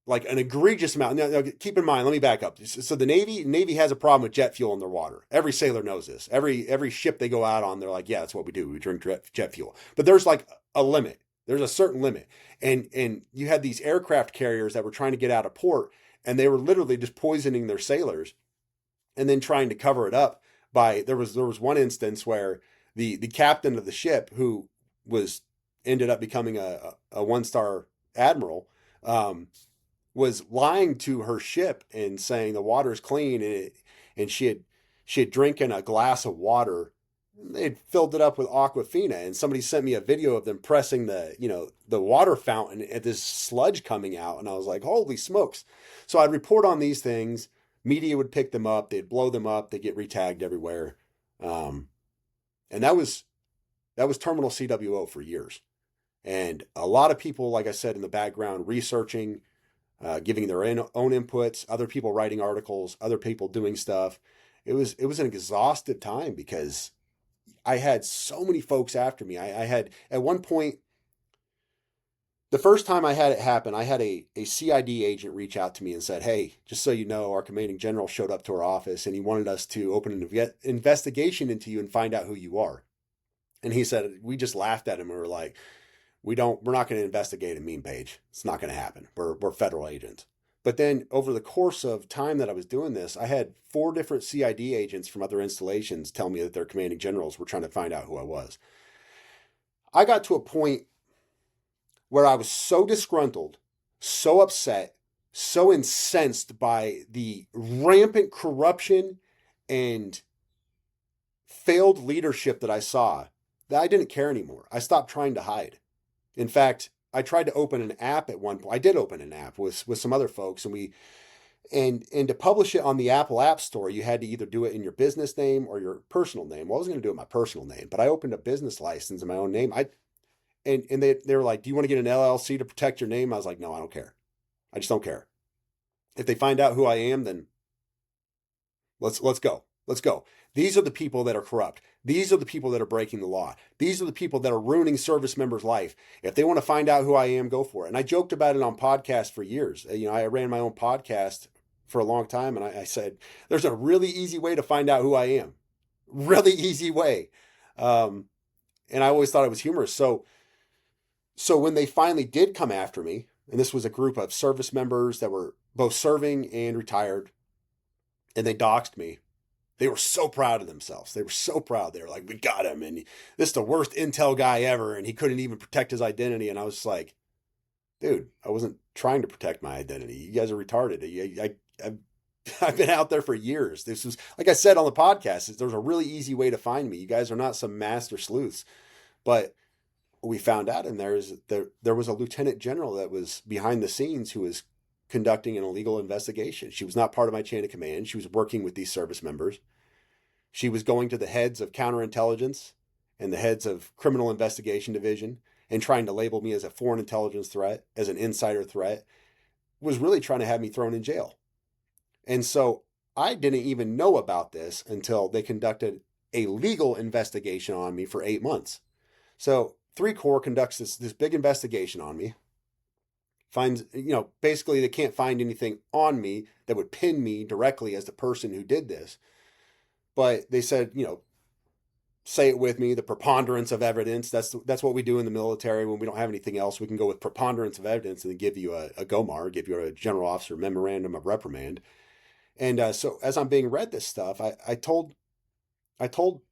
like an egregious amount. Now, keep in mind, let me back up. So the Navy has a problem with jet fuel in their water. Every sailor knows this. Every ship they go out on, they're like, yeah, that's what we do. We drink jet fuel. But there's like a limit. There's a certain limit. And you had these aircraft carriers that were trying to get out of port, and they were literally just poisoning their sailors and then trying to cover it up there was one instance where the captain of the ship, who ended up becoming a 1-star admiral, was lying to her ship and saying the water's clean, and she had drinking a glass of water. They'd filled it up with Aquafina, and somebody sent me a video of them pressing the water fountain at this sludge coming out, and I was like, holy smokes. So I'd report on these things, Media would pick them up, they'd blow them up, they'd get retagged everywhere. And that was Terminal CWO for years. And a lot of people, like I said, in the background, researching, giving their own inputs, other people writing articles, other people doing stuff. It was an exhaustive time because I had so many folks after me. I had, at one point, the first time I had it happen, I had a CID agent reach out to me and said, "Hey, just so you know, our commanding general showed up to our office and he wanted us to open an investigation into you and find out who you are." And he said, we just laughed at him and we were like, we're not going to investigate a meme page. It's not going to happen. We're federal agents. But then over the course of time that I was doing this, I had 4 different CID agents from other installations tell me that their commanding generals were trying to find out who I was. I got to a point where I was so disgruntled, so upset, so incensed by the rampant corruption and failed leadership that I saw that I didn't care anymore. I stopped trying to hide. In fact, I tried to open an app at one point. I did open an app with some other folks, and to publish it on the Apple App Store, you had to either do it in your business name or your personal name. Well, I was going to do it in my personal name, but I opened a business license in my own name. And they were like, "Do you want to get an LLC to protect your name?" I was like, "No, I don't care. I just don't care. If they find out who I am, then let's go. Let's go. These are the people that are corrupt. These are the people that are breaking the law. These are the people that are ruining service members' life. If they want to find out who I am, go for it." And I joked about it on podcasts for years. I ran my own podcast for a long time, and I said, there's a really easy way to find out who I am. Really easy way. And I always thought it was humorous. So when they finally did come after me, and this was a group of service members that were both serving and retired, and they doxed me, they were so proud of themselves. They were so proud. They were like, "We got him. And this is the worst intel guy ever. And he couldn't even protect his identity." And I was just like, dude, I wasn't trying to protect my identity. You guys are retarded. I've been out there for years. This was, like I said on the podcast, there's a really easy way to find me. You guys are not some master sleuths. But we found out, and there was a lieutenant general that was behind the scenes who was conducting an illegal investigation. She was not part of my chain of command. She was working with these service members. She was going to the heads of counterintelligence and the heads of criminal investigation division and trying to label me as a foreign intelligence threat, as an insider threat, was really trying to have me thrown in jail. And so I didn't even know about this until they conducted a legal investigation on me for 8 months. So 3 Corps conducts this big investigation on me. Finds, basically they can't find anything on me that would pin me directly as the person who did this. But they said, say it with me, the preponderance of evidence. That's what we do in the military when we don't have anything else. We can go with preponderance of evidence and then give you a GOMAR, give you a general officer memorandum of reprimand. And so as I'm being read this stuff, I told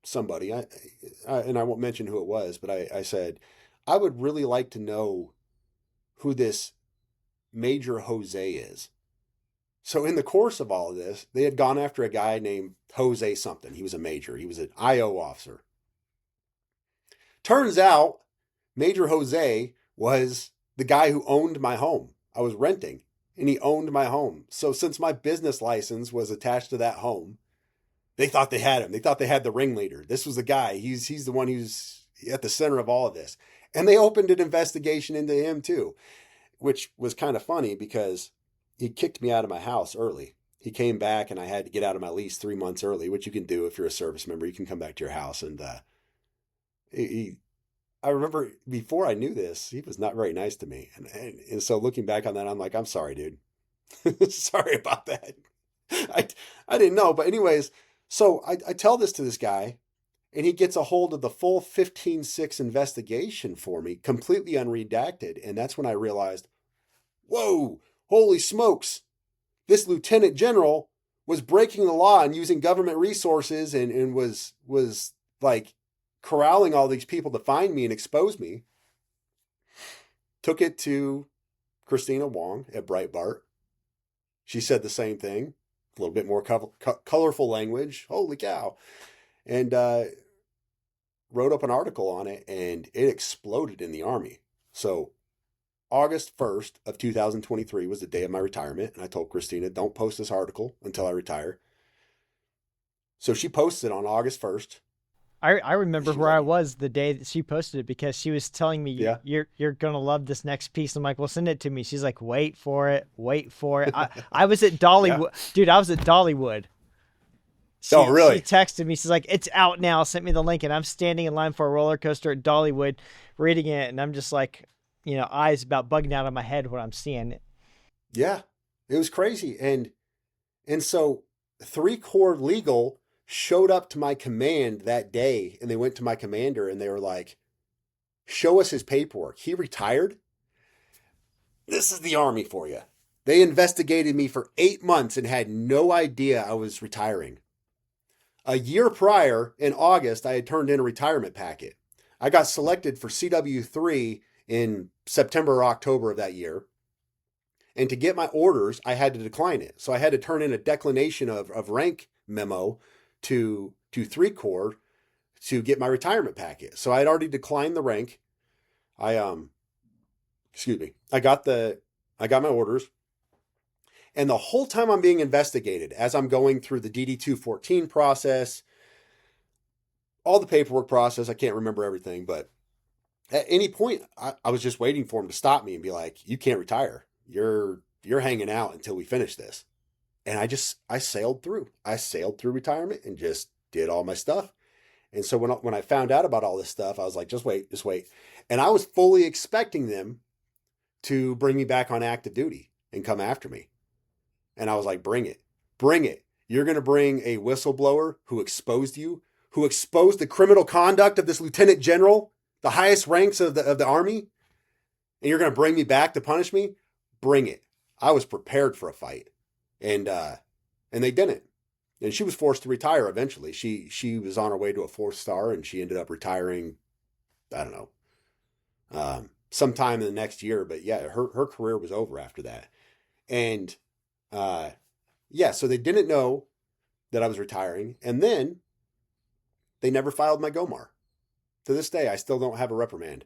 somebody, and I won't mention who it was, but I said, I would really like to know who this Major Jose is. So in the course of all of this, they had gone after a guy named Jose something. He was a major. He was an IO officer. Turns out Major Jose was the guy who owned my home. I was renting, and he owned my home. So since my business license was attached to that home, they thought they had him. They thought they had the ringleader. This was the guy. He's the one who's at the center of all of this. And they opened an investigation into him too, which was kind of funny because he kicked me out of my house early. He came back and I had to get out of my lease 3 months early, which you can do if you're a service member. You can come back to your house. And I remember before I knew this, he was not very nice to me. And so looking back on that, I'm like, I'm sorry, dude. Sorry about that. I didn't know. But anyways, so I tell this to this guy, and he gets a hold of the full 15-6 investigation for me, completely unredacted. And that's when I realized, whoa, holy smokes. This lieutenant general was breaking the law and using government resources and was like corralling all these people to find me and expose me. Took it to Christina Wong at Breitbart. She said the same thing, a little bit more colorful language. Holy cow. And wrote up an article on it, and it exploded in the Army. So August 1st of 2023 was the day of my retirement. And I told Christina, don't post this article until I retire. So she posted on August 1st. I remember where like, I was the day that she posted it, because she was telling me, Yeah. you're going to love this next piece. I'm like, well, send it to me. She's like, wait for it. I was at Dollywood. Yeah. Dude, I was at Dollywood. Oh, really? She texted me. She's like, it's out now. Sent me the link, and I'm standing in line for a roller coaster at Dollywood reading it. And I'm just like, eyes about bugging out of my head when I'm seeing it. Yeah, it was crazy. And so 3 Corps Legal showed up to my command that day, and they went to my commander and they were like, show us his paperwork. He retired. This is the Army for you. They investigated me for 8 months and had no idea I was retiring. A year prior, in August, I had turned in a retirement packet. I got selected for CW3 in September or October of that year. And to get my orders, I had to decline it. So I had to turn in a declination of rank memo to 3 Corps to get my retirement packet. So I had already declined the rank. I got my orders. And the whole time I'm being investigated, as I'm going through the DD-214 process, all the paperwork process, I can't remember everything, but at any point, I was just waiting for him to stop me and be like, you can't retire. You're hanging out until we finish this. And I sailed through. I sailed through retirement and just did all my stuff. And so when I found out about all this stuff, I was like, just wait. And I was fully expecting them to bring me back on active duty and come after me. And I was like, bring it. You're going to bring a whistleblower who exposed you, who exposed the criminal conduct of this lieutenant general, the highest ranks of the Army, and you're going to bring me back to punish me? Bring it. I was prepared for a fight. And they didn't. And she was forced to retire eventually. She was on her way to a 4th star, and she ended up retiring, I don't know, sometime in the next year. But yeah, her career was over after that. And so they didn't know that I was retiring. And then they never filed my GOMAR. To this day, I still don't have a reprimand,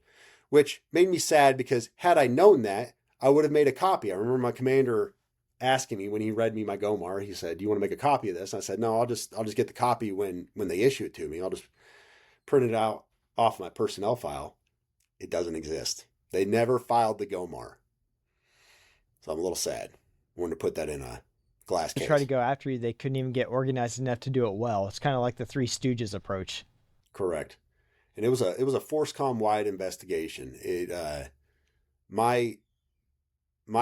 which made me sad, because had I known that, I would have made a copy. I remember my commander asking me when he read me my GOMAR, he said, do you want to make a copy of this? And I said, no, I'll just get the copy when they issue it to me. I'll just print it out off my personnel file. It doesn't exist. They never filed the GOMAR. So I'm a little sad. I wanted to put that in a glass case. To try to go after you, they couldn't even get organized enough to do it well. It's kind of like the Three Stooges approach. Correct. And it was a FORSCOM wide investigation. My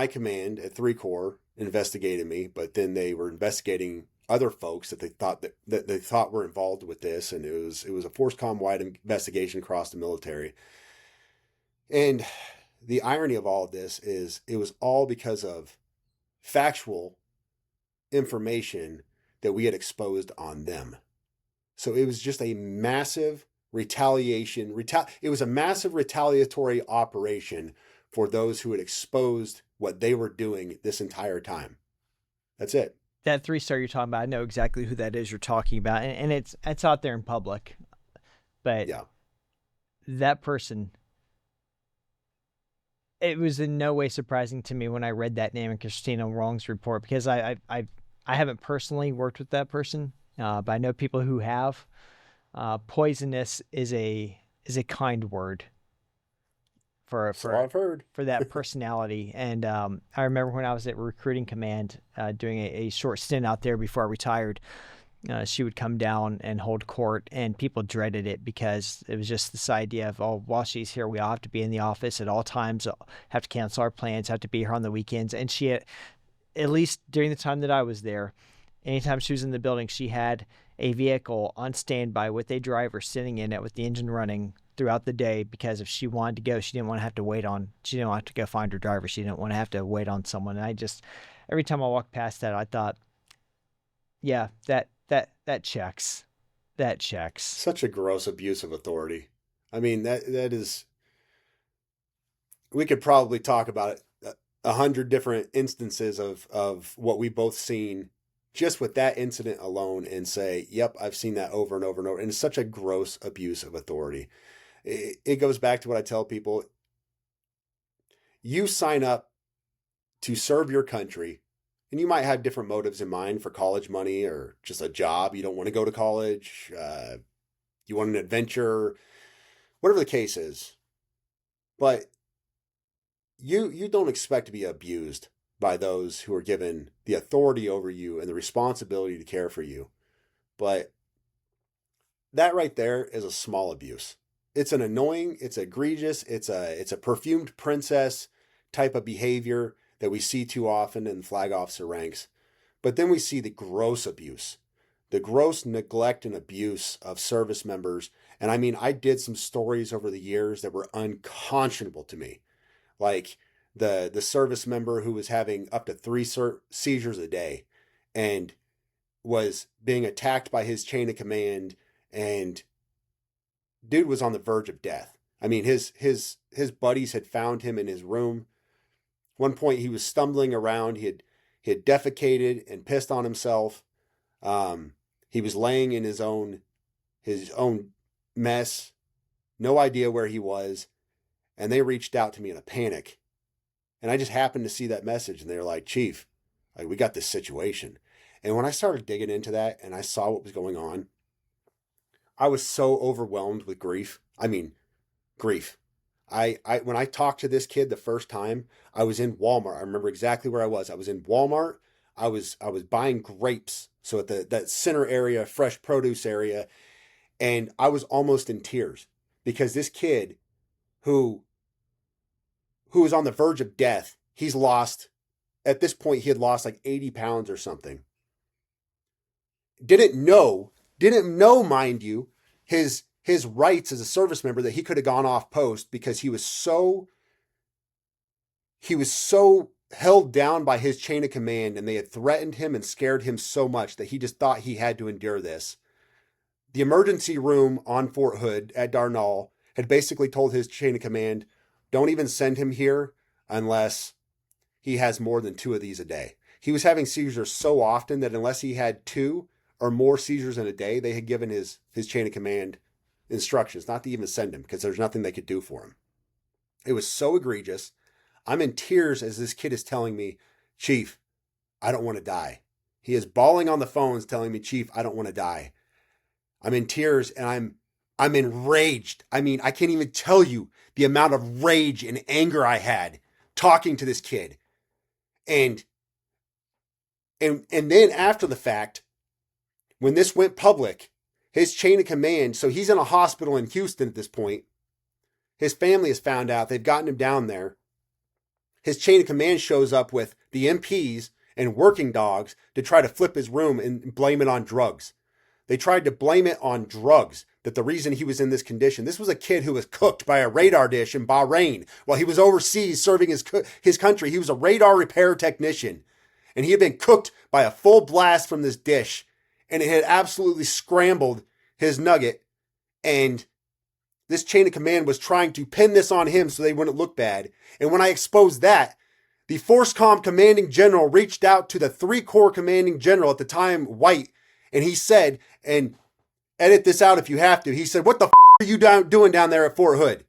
command at 3 Corps investigated me, but then they were investigating other folks that they thought were involved with this, and it was a FORSCOM wide investigation across the military. And the irony of all of this is it was all because of factual information that we had exposed on them. So it was just a massive retaliation. It was a massive retaliatory operation for those who had exposed what they were doing this entire time. That's it. That 3-star you're talking about, I know exactly who that is you're talking about, and it's out there in public. But yeah, that person, it was in no way surprising to me when I read that name in Christina Wrong's report, because I haven't personally worked with that person, but I know people who have. Poisonous is a kind word for I've heard. for that personality. And I remember when I was at Recruiting Command doing a short stint out there before I retired, she would come down and hold court, and people dreaded it because it was just this idea of, oh, while she's here, we all have to be in the office at all times, have to cancel our plans, have to be here on the weekends. And she had, at least during the time that I was there, anytime she was in the building, she had a vehicle on standby with a driver sitting in it with the engine running throughout the day, because if she wanted to go, she didn't want to have to wait on, she didn't want to go find her driver. She didn't want to have to wait on someone. And I just, every time I walked past that, I thought, yeah, that checks. That checks. Such a gross abuse of authority. I mean, that is, we could probably talk about it 100 different instances of what we both seen just with that incident alone, and say, yep, I've seen that over and over and over. And it's such a gross abuse of authority. It goes back to what I tell people. you sign up to serve your country, and you might have different motives in mind for college money or just a job. You don't want to go to college. You want an adventure, whatever the case is. But you don't expect to be abused by those who are given the authority over you and the responsibility to care for you. But that right there is a small abuse. It's an annoying, it's egregious, it's a perfumed princess type of behavior that we see too often in flag officer ranks. But then we see the gross abuse, the gross neglect and abuse of service members. And I mean, I did some stories over the years that were unconscionable to me. Like the service member who was having up to 3 seizures a day and was being attacked by his chain of command, and dude was on the verge of death. I mean, his buddies had found him in his room. One point he was stumbling around. He had defecated and pissed on himself. He was laying in his own mess, no idea where he was. And they reached out to me in a panic. And I just happened to see that message, and they were like, "Chief, like, we got this situation." And when I started digging into that and I saw what was going on, I was so overwhelmed with grief. I mean, grief. When I talked to this kid the first time, I was in Walmart. I remember exactly where I was. I was in Walmart. I was buying grapes. So at that center area, fresh produce area, and I was almost in tears because this kid who was on the verge of death, at this point, he had lost like 80 pounds or something. Didn't know, mind you, his rights as a service member, that he could have gone off post because he was so held down by his chain of command, and they had threatened him and scared him so much that he just thought he had to endure this. The emergency room on Fort Hood at Darnall had basically told his chain of command, don't even send him here unless he has more than 2 of these a day. He was having seizures so often that unless he had 2 or more seizures in a day, they had given his chain of command instructions not to even send him because there's nothing they could do for him. It was so egregious. I'm in tears as this kid is telling me, "Chief, I don't want to die." He is bawling on the phones telling me, "Chief, I don't want to die." I'm in tears and I'm enraged. I mean, I can't even tell you the amount of rage and anger I had talking to this kid. And then after the fact, when this went public, his chain of command, so he's in a hospital in Houston at this point. His family has found out. They've gotten him down there. His chain of command shows up with the MPs and working dogs to try to flip his room and blame it on drugs. They tried to blame it on drugs, that the reason he was in this condition. This was a kid who was cooked by a radar dish in Bahrain while he was overseas serving his country. He was a radar repair technician, and he had been cooked by a full blast from this dish, and it had absolutely scrambled his nugget. And this chain of command was trying to pin this on him so they wouldn't look bad. And when I exposed that, the FORSCOM commanding general reached out to the 3 Corps commanding general at the time, White, and he said, and edit this out if you have to, he said, "What the are you doing down there at Fort Hood?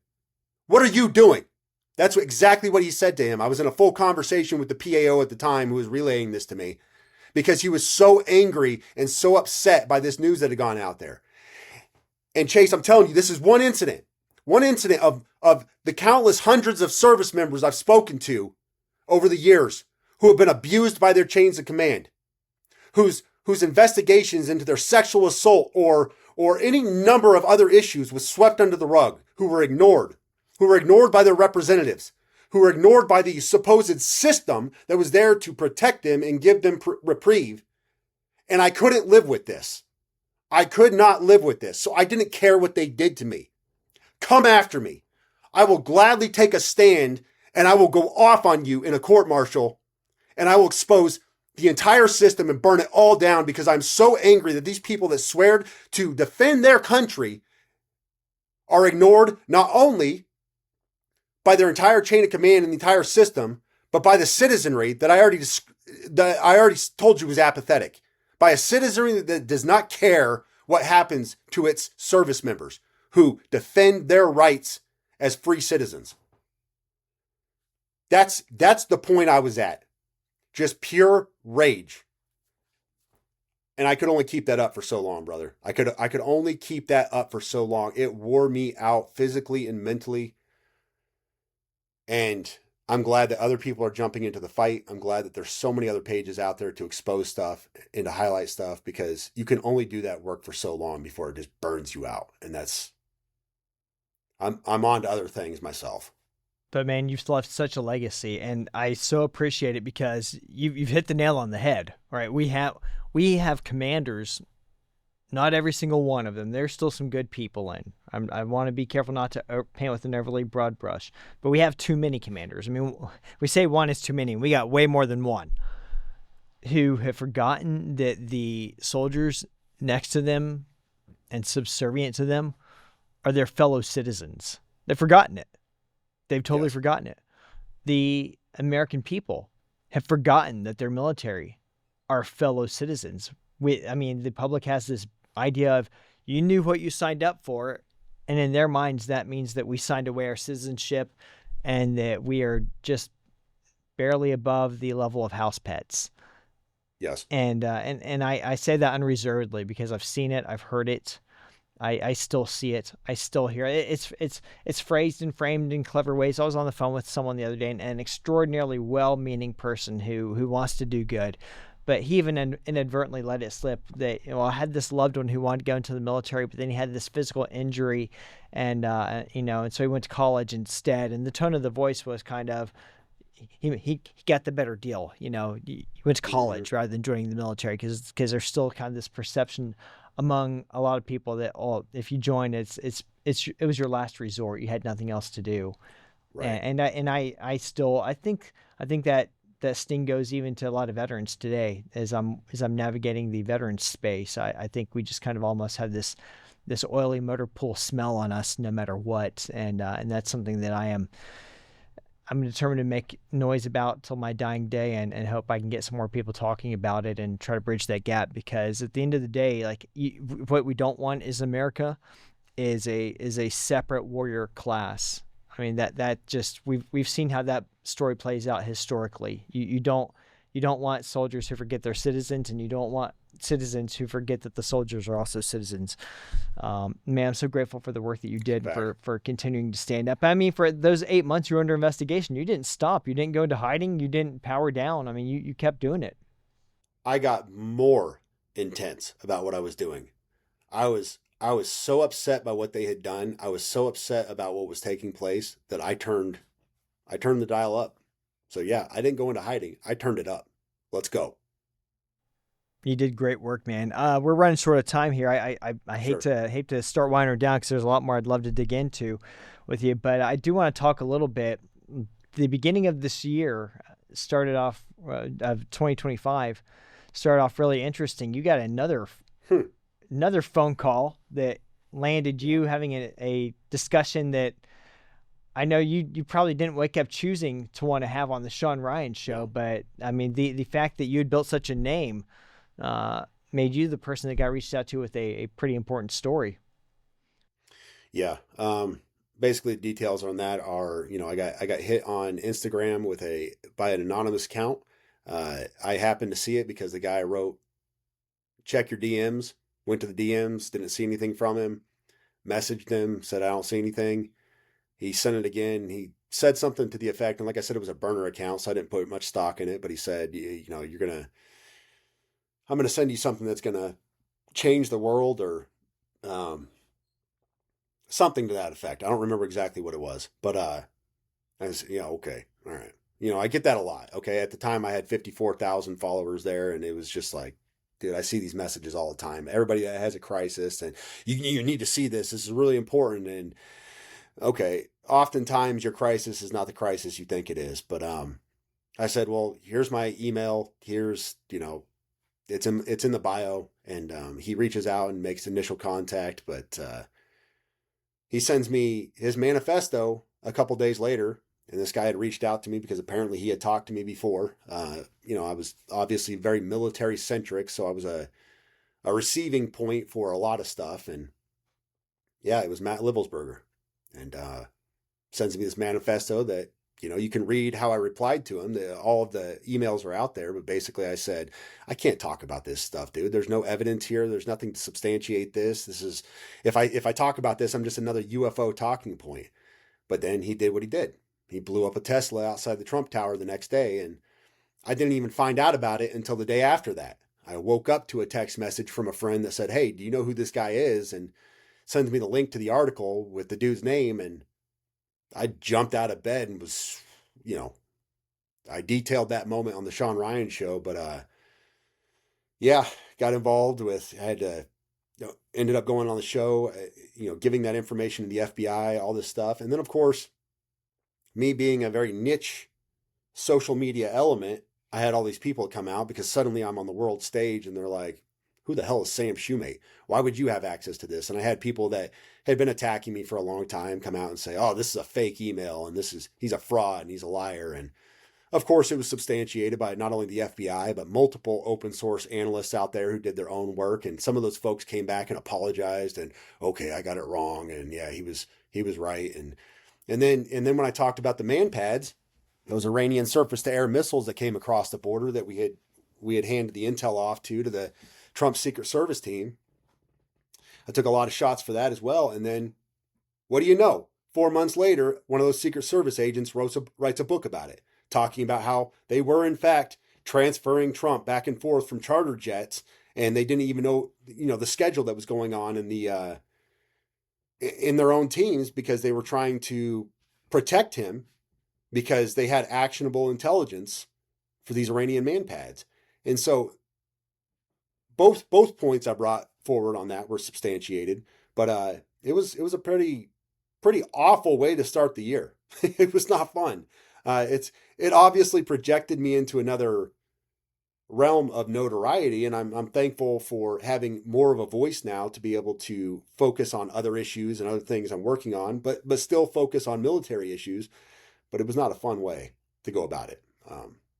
What are you doing?" That's exactly what he said to him. I was in a full conversation with the PAO at the time who was relaying this to me because he was so angry and so upset by this news that had gone out there. And Chase, I'm telling you, this is one incident of the countless hundreds of service members I've spoken to over the years who have been abused by their chains of command, whose investigations into their sexual assault or any number of other issues was swept under the rug, who were ignored by their representatives, who were ignored by the supposed system that was there to protect them and give them reprieve. And I couldn't live with this. I could not live with this. So I didn't care what they did to me. Come after me. I will gladly take a stand, and I will go off on you in a court-martial, and I will expose the entire system and burn it all down because I'm so angry that these people that swear to defend their country are ignored not only by their entire chain of command and the entire system, but by the citizenry that I already told you was apathetic, by a citizenry that does not care what happens to its service members who defend their rights as free citizens. That's the point I was at. Just pure rage. And I could only keep that up for so long, brother. I could only keep that up for so long. It wore me out physically and mentally. And I'm glad that other people are jumping into the fight. I'm glad that there's so many other pages out there to expose stuff and to highlight stuff, because you can only do that work for so long before it just burns you out. And I'm on to other things myself. But man, you've left such a legacy, and I so appreciate it, because you've hit the nail on the head. Right? We have commanders. Not every single one of them. There's still some good people in. I want to be careful not to paint with an overly broad brush, but we have too many commanders. I mean, we say one is too many. We got way more than one who have forgotten that the soldiers next to them and subservient to them are their fellow citizens. They've forgotten it. They've totally forgotten it. The American people have forgotten that their military are fellow citizens. The public has this idea of, you knew what you signed up for, and in their minds that means that we signed away our citizenship and that we are just barely above the level of house pets. Yes. And I say that unreservedly, because I've seen it, I've heard it, I still see it, I still hear it. It's phrased and framed in clever ways. I was on the phone with someone the other day, an extraordinarily well-meaning person who wants to do good. But he even inadvertently let it slip that, I had this loved one who wanted to go into the military, but then he had this physical injury, and so he went to college instead. And the tone of the voice was kind of, he got the better deal. He went to college rather than joining the military, because there's still kind of this perception among a lot of people that, if you join, it was your last resort. You had nothing else to do. Right. And I think that sting goes even to a lot of veterans today. As I'm navigating the veteran space, I think we just kind of almost have this oily motor pool smell on us no matter what, and that's something that I'm determined to make noise about till my dying day, and hope I can get some more people talking about it and try to bridge that gap. Because at the end of the day, what we don't want is America is a separate warrior class. I mean, that just, we've seen how that story plays out historically. You don't want soldiers who forget they're citizens, and you don't want citizens who forget that the soldiers are also citizens. Man, I'm so grateful for the work that you did for continuing to stand up. I mean, for those 8 months you were under investigation, you didn't stop. You didn't go into hiding. You didn't power down. I mean, you kept doing it. I got more intense about what I was doing. I was so upset by what they had done. I was so upset about what was taking place that I turned the dial up. So yeah, I didn't go into hiding. I turned it up. Let's go. You did great work, man. We're running short of time here. I hate to start winding her down, because there's a lot more I'd love to dig into with you, but I do want to talk a little bit. The beginning of this year started off of 2025 started off really interesting. You got another phone call that landed you having a discussion that I know you probably didn't wake up choosing to want to have on the Sean Ryan show, but I mean, the fact that you had built such a name made you the person that got reached out to with a pretty important story. Yeah. Basically, the details on that are, I got hit on Instagram by an anonymous account. I happened to see it because the guy wrote, "Check your DMs." Went to the DMs, didn't see anything from him. Messaged him, said, "I don't see anything." He sent it again. He said something to the effect, and like I said, it was a burner account, so I didn't put much stock in it. But he said, I'm gonna send you something that's gonna change the world, or something to that effect. I don't remember exactly what it was, but I was, okay, all right. I get that a lot. Okay, at the time I had 54,000 followers there, and it was just like, dude, I see these messages all the time. Everybody that has a crisis, and you need to see this. This is really important. And okay, oftentimes your crisis is not the crisis you think it is. But I said, well, here's my email. Here's, it's in the bio. And he reaches out and makes initial contact. But he sends me his manifesto a couple days later. And this guy had reached out to me because apparently he had talked to me before. I was obviously very military centric, so I was a receiving point for a lot of stuff. And yeah, it was Matt Livelsberger, and sends me this manifesto that you can read how I replied to him. All of the emails are out there, but basically I said, I can't talk about this stuff, dude. There's no evidence here. There's nothing to substantiate this. This is, if I talk about this, I'm just another UFO talking point. But then he did what he did. He blew up a Tesla outside the Trump Tower the next day. And I didn't even find out about it until the day after that. I woke up to a text message from a friend that said, hey, do you know who this guy is? And sends me the link to the article with the dude's name. And I jumped out of bed and was, I detailed that moment on the Sean Ryan show, but yeah, got involved with, I had to, ended up going on the show, giving that information to the FBI, all this stuff. And then of course, me being a very niche social media element, I had all these people come out because suddenly I'm on the world stage and they're like, who the hell is Sam Shoemate? Why would you have access to this? And I had people that had been attacking me for a long time come out and say, oh, this is a fake email and he's a fraud and he's a liar. And of course it was substantiated by not only the FBI, but multiple open source analysts out there who did their own work. And some of those folks came back and apologized and, okay, I got it wrong. And yeah, he was right. And then when I talked about the man pads, those Iranian surface to air missiles that came across the border that we had handed the intel off to the Trump Secret Service team. I took a lot of shots for that as well. And then what do you know? 4 months later, one of those Secret Service agents writes a book about it, talking about how they were in fact transferring Trump back and forth from charter jets. And they didn't even know, the schedule that was going on in their own teams because they were trying to protect him because they had actionable intelligence for these Iranian man pads. And so both points I brought forward on that were substantiated, but it was a pretty awful way to start the year. It was not fun. It obviously projected me into another realm of notoriety, and I'm thankful for having more of a voice now to be able to focus on other issues and other things I'm working on, but still focus on military issues. But it was not a fun way to go about it.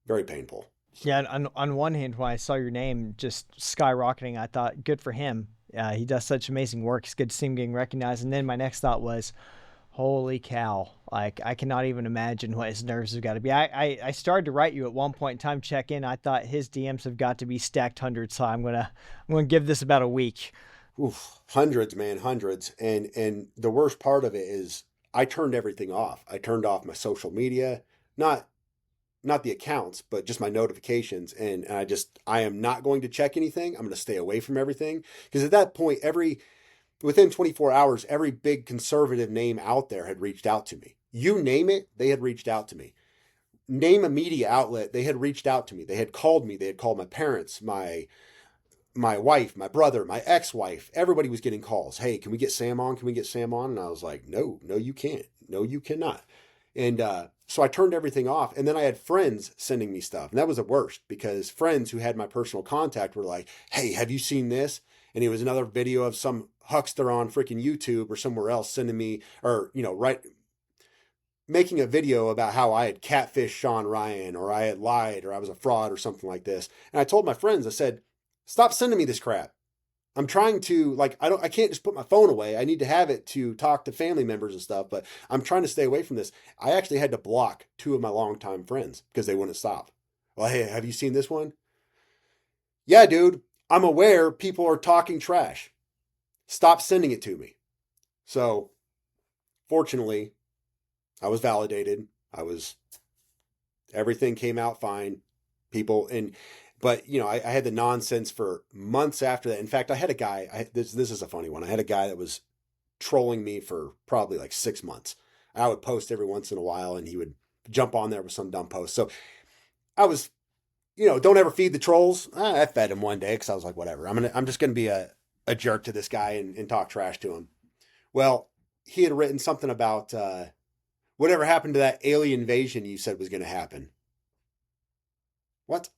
Very painful. Yeah, on one hand, when I saw your name just skyrocketing, I thought, good for him. He does such amazing work. It's good to see him getting recognized. And then my next thought was, holy cow. Like, I cannot even imagine what his nerves have got to be. I started to write you at one point in time, check in. I thought his DMs have got to be stacked hundreds. So I'm gonna give this about a week. Oof, hundreds, man, hundreds. And the worst part of it is I turned everything off. I turned off my social media, not the accounts, but just my notifications. And I am not going to check anything. I'm going to stay away from everything. Because at that point, within 24 hours, every big conservative name out there had reached out to me. You name it, they had reached out to me. Name a media outlet, they had reached out to me. They had called me. They had called my parents, my wife, my brother, my ex-wife. Everybody was getting calls. Hey, can we get Sam on? Can we get Sam on? And I was like, no, you can't. No, you cannot. And so I turned everything off. And then I had friends sending me stuff. And that was the worst because friends who had my personal contact were like, hey, have you seen this? And it was another video of some huckster on freaking YouTube or somewhere else sending me, or, making a video about how I had catfished Sean Ryan or I had lied or I was a fraud or something like this. And I told my friends, I said, stop sending me this crap. I'm trying to, I can't just put my phone away. I need to have it to talk to family members and stuff, but I'm trying to stay away from this. I actually had to block 2 of my longtime friends because they wouldn't stop. Well, hey, have you seen this one? Yeah, dude, I'm aware people are talking trash. Stop sending it to me. So, fortunately, I was validated. Everything came out fine. But, I had the nonsense for months after that. In fact, I had a guy, this is a funny one. I had a guy that was trolling me for probably like 6 months. I would post every once in a while and he would jump on there with some dumb post. So I was, don't ever feed the trolls. I fed him one day because I was like, whatever. I'm just going to be a jerk to this guy and talk trash to him. Well, he had written something about whatever happened to that alien invasion you said was going to happen. What?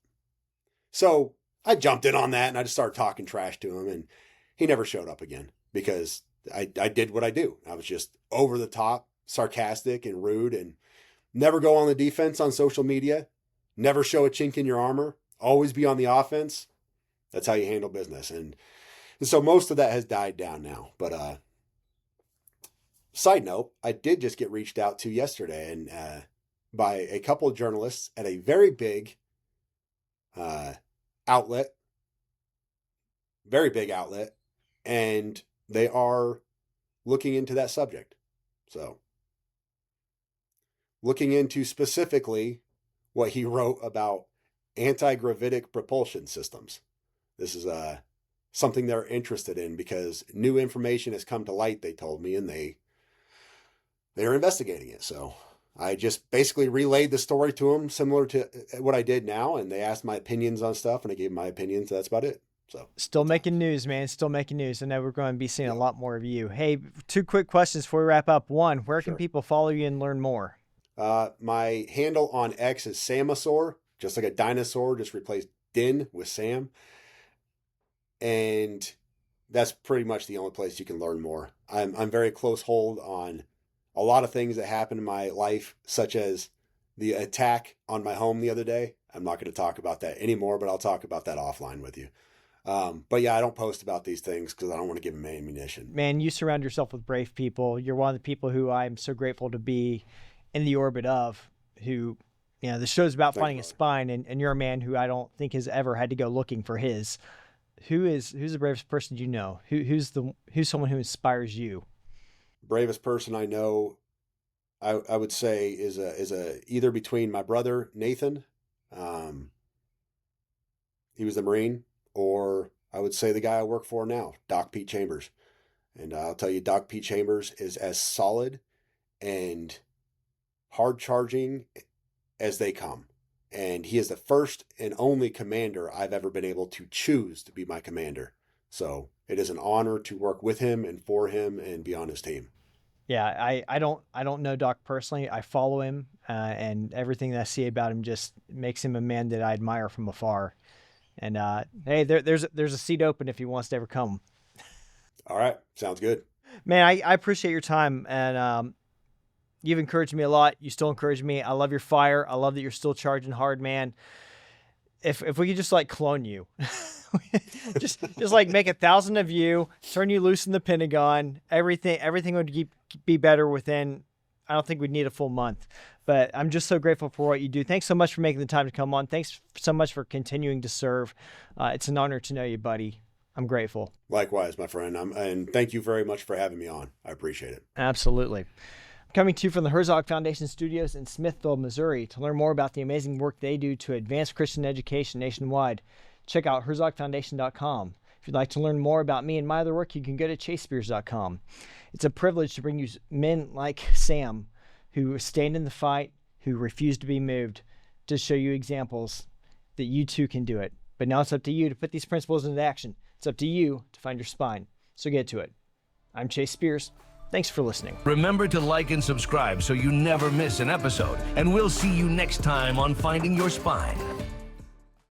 So I jumped in on that and I just started talking trash to him and he never showed up again because I did what I do. I was just over the top, sarcastic and rude and never go on the defense on social media, never show a chink in your armor, always be on the offense. That's how you handle business. And so most of that has died down now. But side note, I did just get reached out to yesterday and by a couple of journalists at a very big outlet, and they are looking into that subject. So, looking into specifically what he wrote about anti-gravitic propulsion systems. This is something they're interested in because new information has come to light, they told me, and they're investigating it. So I just basically relayed the story to them, similar to what I did now, and they asked my opinions on stuff, and I gave my opinions. That's about it. So still making news, man. Still making news. I know we're going to be seeing a lot more of you. Hey, 2 quick questions before we wrap up. One, where can people follow you and learn more? My handle on X is Samosaur, just like a dinosaur, just replaced Din with Sam. And that's pretty much the only place you can learn more. I'm very close hold on a lot of things that happen in my life, such as the attack on my home the other day. I'm not going to talk about that anymore, but I'll talk about that offline with you. But yeah, I don't post about these things because I don't want to give them ammunition. Man, you surround yourself with brave people. You're one of the people who I'm so grateful to be in the orbit of, who, you know, the show's about finding a spine, and you're a man who I don't think has ever had to go looking for his. Who's the bravest person you know? Who's someone who inspires you? Bravest person I know, I would say is either between my brother Nathan, he was the Marine, or I would say the guy I work for now, Doc Pete Chambers. And I'll tell you, Doc Pete Chambers is as solid and hard charging as they come. And he is the first and only commander I've ever been able to choose to be my commander. So it is an honor to work with him and for him and be on his team. Yeah, I don't know Doc personally. I follow him, and everything that I see about him just makes him a man that I admire from afar. And hey, there's a seat open if he wants to ever come. All right, sounds good. Man, I appreciate your time, and you've encouraged me a lot. You still encourage me. I love your fire. I love that you're still charging hard, man. If we could just like clone you, just like make 1,000 of you, turn you loose in the Pentagon, everything would be better within, I don't think we'd need a full month. But I'm just so grateful for what you do. Thanks so much for making the time to come on. Thanks so much for continuing to serve. It's an honor to know you, buddy. I'm grateful. Likewise, my friend. And thank you very much for having me on. I appreciate it. Absolutely. I'm coming to you from the Herzog Foundation Studios in Smithville, Missouri. To learn more about the amazing work they do to advance Christian education nationwide, check out herzogfoundation.com. If you'd like to learn more about me and my other work, you can go to chasespears.com. It's a privilege to bring you men like Sam, who stand in the fight, who refuse to be moved, to show you examples that you too can do it. But now it's up to you to put these principles into action. It's up to you to find your spine. So get to it. I'm Chase Spears. Thanks for listening. Remember to like and subscribe so you never miss an episode. And we'll see you next time on Finding Your Spine.